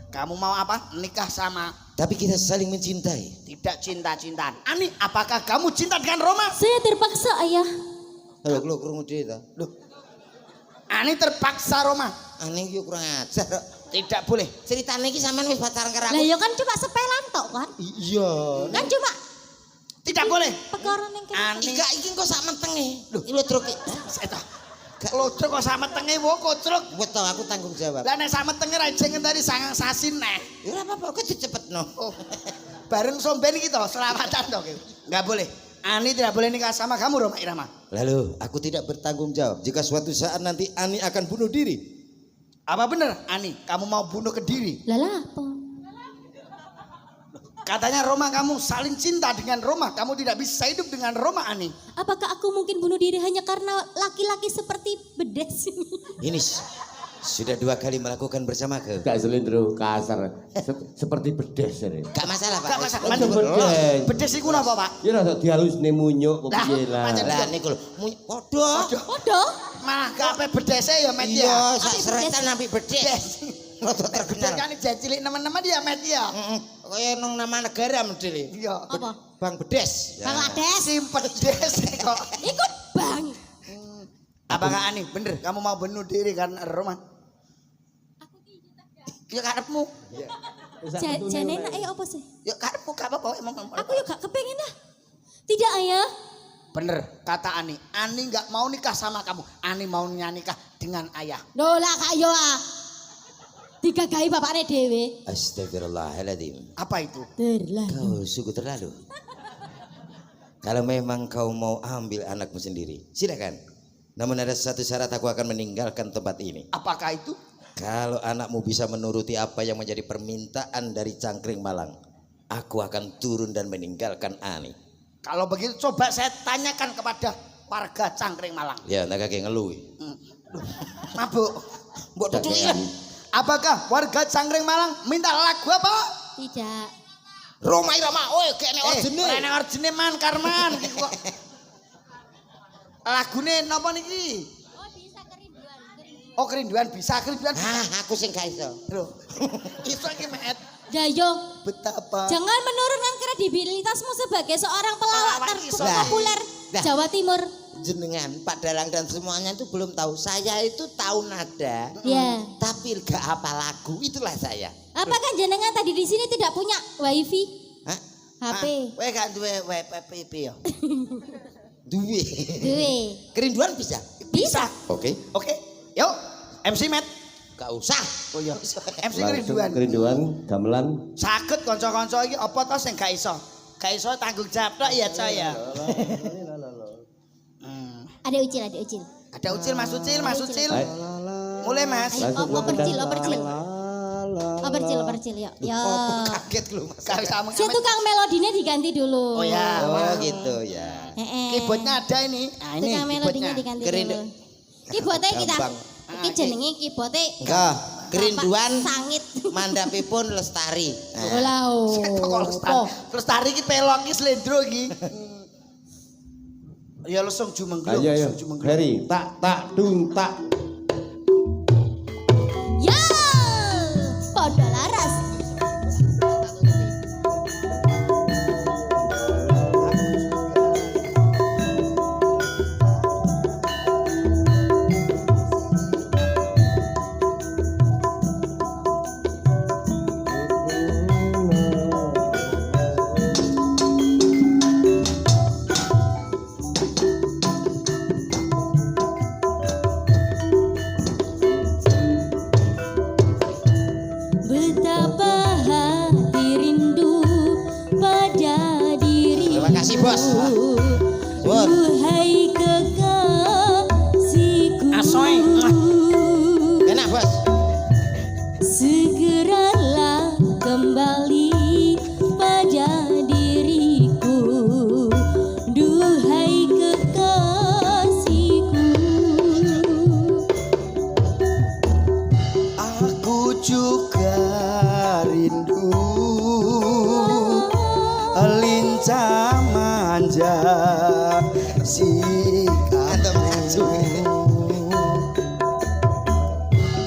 Kamu mau apa? Nikah sama. Tapi kita saling mencintai. Tidak cinta-cintaan. Ani, apakah kamu cinta dengan Roma? Saya terpaksa ayah. Halo, lu krungu dhewe ta? Loh. Ani terpaksa Roma. Ani yo kurang ajar. Tidak boleh. Ceritane iki sampean wis pacaran karo Lah aku. ya kan cuma sepelan tok kan. Iya. Kan cuma Tidak boleh. perkara ning kene. Ani. Enggak iki kok sak mentenge. Lho, iki lho truk. Eta. Lodro kok sama tenge wo kocruk. Wes to aku tanggung jawab. Lah nek sama tenge ra jeneng tadi sangang sasi neh. Ya ora apa-apa, kok dicepetno. Oh. Bareng somben iki to, selamatan to kowe. Enggak boleh. Ani tidak boleh nikah sama kamu Roma Irama. Lalu, aku tidak bertanggung jawab jika suatu saat nanti Ani akan bunuh diri. Apa benar Ani? Kamu mau bunuh ke diri? Lah lah apa? Katanya Roma kamu saling cinta dengan Roma. Kamu tidak bisa hidup dengan Roma Ani. Apakah aku mungkin bunuh diri hanya karena laki-laki seperti bedes ini? Ini sudah 2 kali melakukan bersama ke. Gak selindro kasar. Seperti bedes ini. Gak masalah, Pak. Gak masalah. Itu bedes. Bedes iku napa, Pak? Ya rada dihalusne munyuk kok Lah, piye lah. pancen- Lah niku lho, padha. Podo? Malah kabeh bedese ya met Iya, ya. sak seretan nabi bedes. Rada Bedes terkenal. kan cilik nemen-nemen dia met ya. Heeh. Kaya nang nama negara medile. Iya. Apa? Bang Bedes. Bangladesh. Simpel bedes kok. Ikut bang. Apakah Ani bener kamu mau bunuh diri karena Roma? Ya karepmu. Jane enak apa sih? Ya karepmu gak apa-apa emang. Aku ya gak kepengen dah. Tidak ayah. Bener kata Ani. Ani nggak mau nikah sama kamu. Ani maunya nikah dengan ayah. Loh lah kak yo ah. Digagahi bapaknya dewe. Astagfirullahaladzim. Apa itu? Terlalu. Kau sungguh terlalu. Kalau memang kau mau ambil anakmu sendiri, silakan. Namun ada satu syarat, aku akan meninggalkan tempat ini. Apakah itu? Kalau anakmu bisa menuruti apa yang menjadi permintaan dari Cangkring Malang, aku akan turun dan meninggalkan Ani. Kalau begitu coba saya tanyakan kepada warga Cangkring Malang. Ya, nak kakek ngeluh. Mabuk. Mbok tutuki. Apakah warga Cangkring Malang minta lagu apa? Tidak. Roma Irama, oi kene orjene. Rene orjene man karman. Iki kok. Lagune napa niki? Oh bisa kerinduan. Oh kerinduan bisa kerinduan. Ah, aku sing gak iso. Loh. Iso iki met. Dayo. Betapa. Jangan menurunkan kredibilitasmu sebagai seorang pelawak Pelawak iso. terpopuler Lah. Jawa Timur. Jenengan Pak Dalang dan semuanya itu belum tahu. Saya itu tahu nada, Ya. tapi gak hafal lagu. Itulah saya. Apakah jenengan tadi di sini tidak punya wifi? Hah? HP? Kowe gak duwe WPP ya? Duwe. Duwe. Kerinduan bisa? Bisa. Oke. Oke. Yuk, MC Met. Gak usah. Oh iya. MC Langsung kerinduan. kerinduan gamelan. Saged kanca-kanca iki apa to sing gak iso? Gak iso tanggung jawab tok ya, Coy ya. Ada ucil, ada ucil. Ada Ucil, Mas Ucil, Mas Ucil. Ayo. Mulai Mas. Langsung gua Opercil, pedang. opercil. Opercil, yuk. Yo. Kaget lu Mas. Gak bisa Si tukang melodinya diganti dulu. Oh ya. Oh gitu ya. Keyboardnya ada ini. Nah, ini Tukang melodinya keyboardnya. diganti Kerindu- dulu. Keyboardnya kita. Gampang. Iki jenenge keyboardnya. Enggak. Kerinduan Bapak Sangit. mandapipun lestari. Olau. Kok lestari? Lestari ki pelok ki slendro ki. Ya lesung jumenglung, Ayo ayo. lesung jumenglung. Heri, tak dung tak. Ya. Podo laras. segeralah kembali pada diriku, duhai kekasihku. Aku juga rindu lincah manja sikapmu.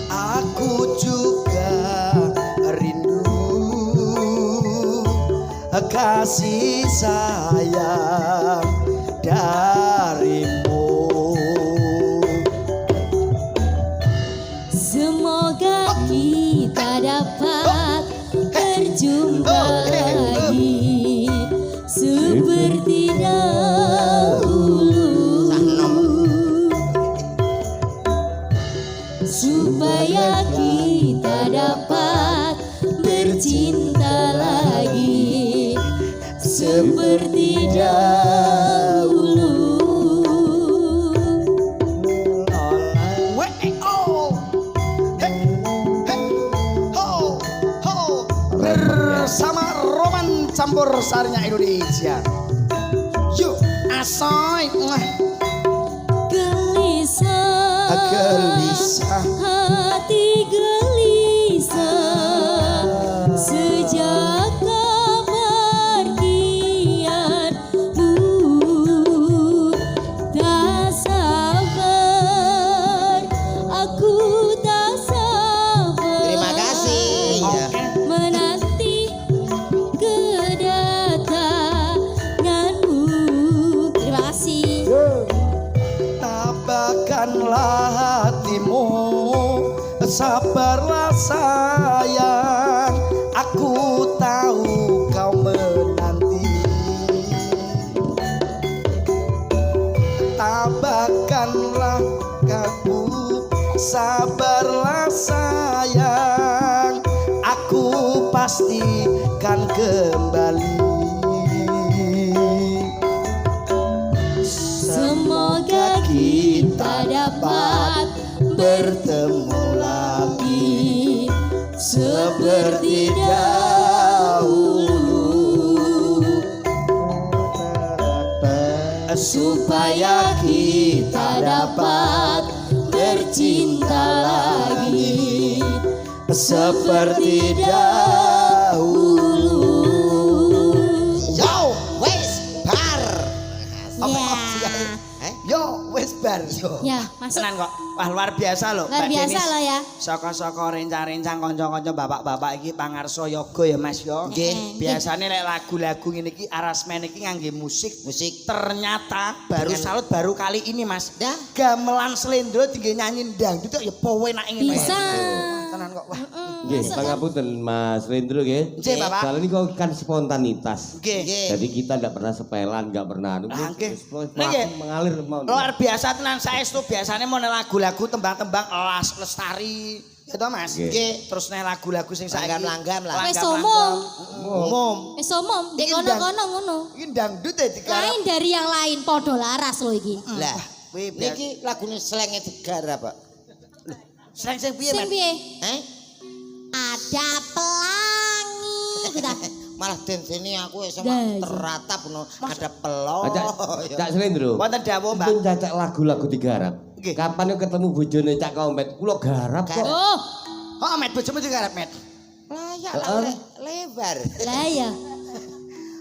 Aku juga rindu kasih sayang darimu. Semoga kita dapat berjumpa lagi seperti dahulu, supaya kita dapat bercinta lagi seperti dahulu. Bersama Roman Campur Sarinya Indonesia. Yuk, asoy. Gelisah, Gelisah. hati gelisah sejak kepergianmu. Tak sabar, aku tak sabar. Terima kasih. Ya. Menanti kedatanganmu. Terima kasih. Tabahkanlah hatimu, sabarlah sayang. Aku tahu kau menanti. Tabahkanlah kamu, sabarlah sayang. Aku pastikan kembali. Semoga kita dapat bertemu lagi seperti dahulu, supaya kita dapat bercinta lagi seperti dahulu. Yo, wes bar. Yo, wes bar yo. Ya, masuk. Tenan kok. Wah, luar biasa loh. Luar Mbak biasa Denis. loh ya. Saka-saka rencang-rencang kanca-kanca bapak-bapak iki pangarsa yoga ya Mas yo. Nggih. Biasane lek lagu-lagu ngene iki arasmen iki ngangge musik. Ternyata baru salut baru kali ini Mas. Dah. Gamelan slendro tinggal nyanyi dangdut ya powe enak ngene. Bisa. Tenan kok. Wah. Nggih, pangapunten Mas Rendro nggih. Nggih, Bapak. Soalnya ini kok kan spontanitas. Nggih. Jadi kita tidak pernah sepelan, nggak pernah anu. Ah, nggih. Nggih. Mengalir mau. Luar biasa tenan saestu biasane mau lagu-lagu tembang-tembang lestari ya toh Mas. Nggih. Nggih, terus nek lagu-lagu sing saiki Langgam-langgam lah. Wis umum. Umum. Wis umum, dek Iki kono-kono ngono. Iki dangdut ya digarap. Lain dari yang lain podo laras lho iki. Lah, Wih, niki lagune slenge Tegara, Pak. sing piye, Sing Mas? piye? Eh? Ada pelangi. Kita. Malah den sini aku Dah, sama teratap no ada pelok. Cak Selendro. Wonten dawuh, Mbak. Pun cacak lagu-lagu digarap. Nggih. Kapan yo ketemu bojone Cak Kompet, kula garap kok. Oh, Oh, Met bojomu digarap, Met. Layak Heeh. lah lebar. lah ya.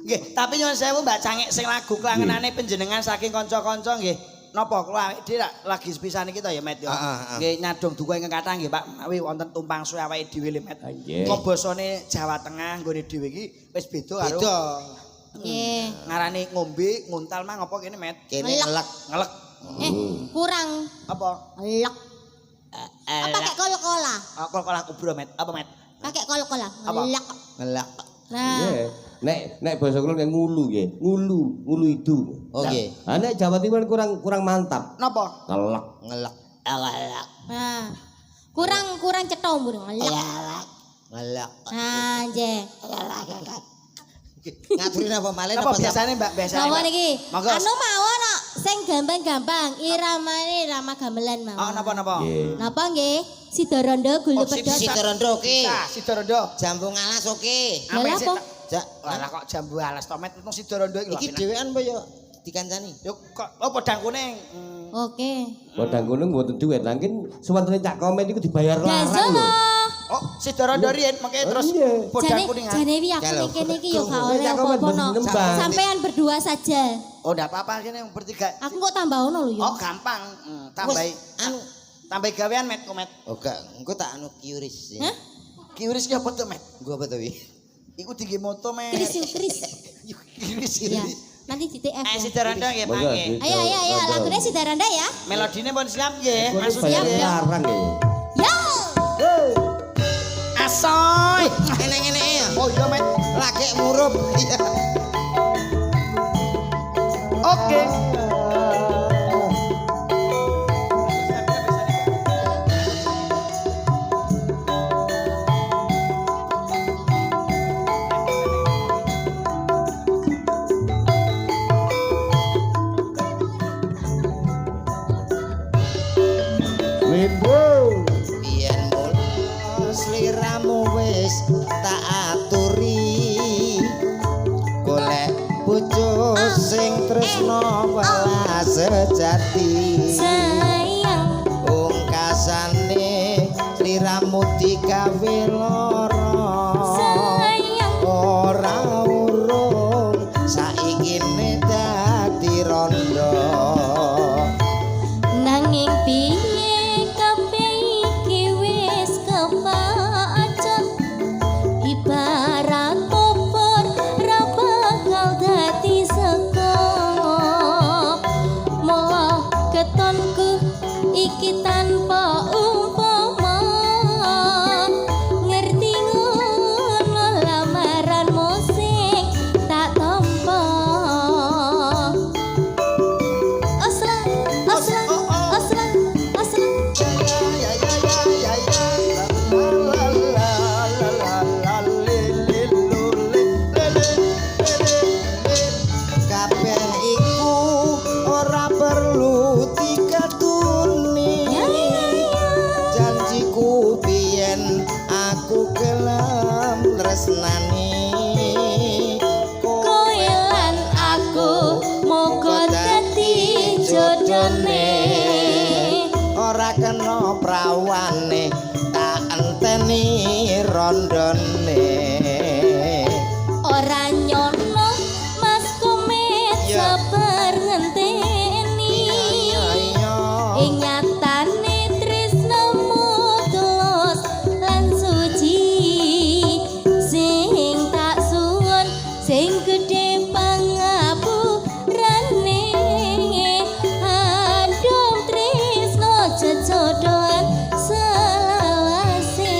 Nggih, tapi nyuwun sewu Mbak Cangik sing lagu klangenane panjenengan saking kanca-kanca nggih. Napa kula dhewe lagi sepisan iki to ya, Met ya. Nggih nyadong duka ing kathah nggih, Pak. Mawi wonten tumpang suwe awake dhewe le, Met. Nggih. Kok basane Jawa Tengah nggone dhewe iki wis beda karo Beda. Nggih. ngarani ngombe, nguntal mah ngapa kene, Met? Kene Ngelek. ngelek. Ngelek. Kurang Apa? lek. Apa pakai kol-kola? Kok kalah kubro, Met? Apa, Met? Pakai kol-kola. Apa? Lek. Ngelek. Nah, Nggih. Nek basa kula nek ngulu nggih. Ngulu itu. Oh nggih. Ah nek Jawa Timur kurang mantap. Napa? Kelek. Ngelek. nah. Kurang cetha mbur. Lek. Ngelek. Nah, je. Ngaturin apa malih Napa biasane, Mbak? Biasane. Napa Mbak? niki? Monggo. Anu mawon kok sing gampang-gampang, iramane irama gamelan mawon. Oh napa-napa? Nggih. Napa nggih? Sidorondo gulu pedhot. Sidorondo oke. Sidorondo. Jambu ngalas oke. Lha Ame apa? Jak, Walah kok jambu alas tomet itu Sidorondo iki lho. iki dhewean apa ya dikancani? Yo kok apa dang kuning? Oke. Bodang gunung mboten duit, nangkin suwantene Cak Komen iku dibayar larang Dasono. lho. Oh, Sidorondo riyen makanya terus iya. podang Jane kuningan. jane wi aku Kalau- ning kene iki yo gak oleh Cak Komen apa-apa no. mboten nembang. Sampean berdua saja. Oh, ndak apa-apa kene yang bertiga. Aku kok tambah ono lho yo. Oh, gampang. Tambahi Anu, tambahi gawean met komet. oh gak, engko tak anu kiuris. Hah? Kiuris ki apa tuh met? Gua apa tuh wi? Iku tinggi moto met. Kris yo kris. Kiuris. Iya. Nanti di TF. ya. Sidorondo nggih Monggo, pangge. gitu. Ayo lagunya Sidoranda ya. Melodine pun siap nggih. Kowe Maksudnya bayar siap, larang nggih. Yo. asoy. Ngene-ngene ya. Oh iya met. Lagi murup. Iya. Oke. Wimbo. Biyen mul sliramu wis tak aturi. Golek bojo sing tresna welas sejati. Sayang. Ungkasane sliramu digawe lara. Sayang. Ora urung saikine dadi rondo. Nanging piye kabeh iki wis kepacut. Ibarat popor ra bakal dadi sego. Moh ketonku iki tanpa umpama. Ngerti ngono lamaranmu sing tak tampa. Aslan, aslan, aslan, aslan. Ya ya ya ya ya. La la la la la le le lo le le le. Kabeh iku ora perlu dikatuni. Ya, ya, ya. Janjiku biyen aku gelem tresnani. Kowe lan aku moga dadi jodone. Ora kena prawane tak enteni rondone. Ora nyono Mas Komet Ya. sabar ngenteni. Iya. Ing nyatane tresnamu tulus lan suci. Sing tak suwun sing gedhe pangapurane. Adom tresno jejodohan selawase.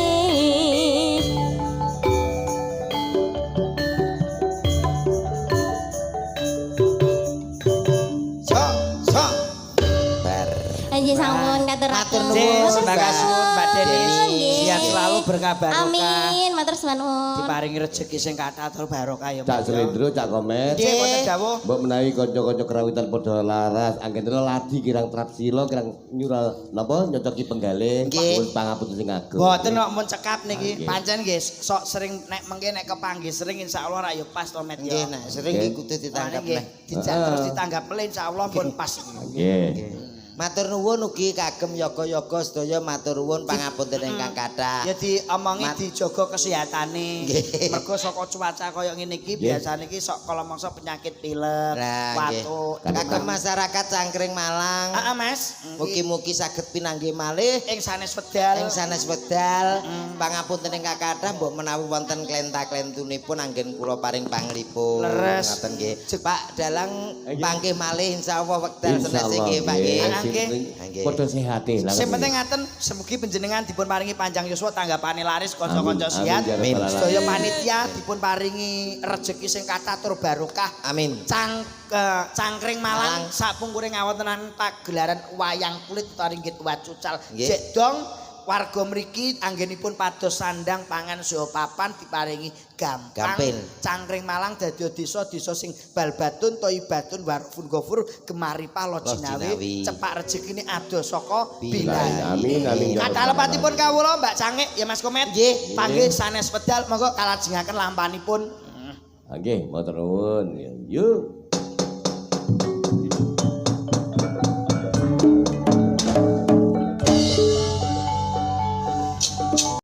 Sok, sok. Bar. Anjir sampun katuraken. Matur Jeng, nuwun. terima kasih Mbak Deni. Nggih. Sehat selalu berkah barokah. Amin, matur suwun. Diparingi rezeki sing kathah tur barokah ya. Cak Selendro, Cak Komen. Nggih, boten dawuh. Mbok menawi kanca-kanca kerawitan padha laras, anggenipun ladi kirang trapsila, kirang nyural napa nyocoki penggalih, Nggih. pun pangapunten sing agung. Boten kok mun cekap niki. Nggih. Pancen nggih sok sering nek mengke nek kepanggih sering insyaallah ra yo pas to met Nggih, ya. nah sering Nggih. iki kudu ditangkap Nggih, neh. terus ditanggap melih insyaallah pun pas. Nggih. Matur nuwun ugi kagem yoga-yoga sedaya matur nuwun pangapunten ingkang kathah. Ya diomongi Mat- dijaga kesehatane. Nggih. Mergo saka cuaca kaya ngene iki Nggih. biasane iki sok kala mangsa penyakit pilek, Nah, nggih. watuk. Kagem masyarakat Cangkring Malang, Heeh, Mas. mugi-mugi saged pinanggih malih Ing sanes wedal. ing sanes wedal. Pangapunten ingkang kathah mbok menawi wonten klenta-klentunipun anggen kula paring panglipun. Leres. Ngoten nggih. Pak Dalang panggih malih insyaallah wekdal senes Insyaallah, iki Pak nggih. Nggih. Nggih. Padha sehate lah. Sing penting ngaten semugi panjenengan dipun paringi panjang yuswa tanggapane laris kanca-kanca Amin, sihat. amin, ya rabbal Sedaya alamin. panitia dipun paringi rejeki sing kathah tur barokah. Amin. Cangkring Malang sapungkuring awontenan pagelaran wayang kulit utawi nggih wacucal. Nggih. Jek dong warga mriki anggenipun pados sandang pangan saha papan diparingi gampang. Gampil. Cangkring Malang dadi desa-desa sing balbatun toibatun warfun gofur gemaripah lo jinawi Jinawi. cepak rezekine ado saka Bilahi. bilahi. Amin amin. Katalepatipun kawula Mbak Cangik ya Mas Komet. Nggih, panggih sanes pedal monggo kalajengaken lampanipun. Nggih, matur nuwun. Yuk.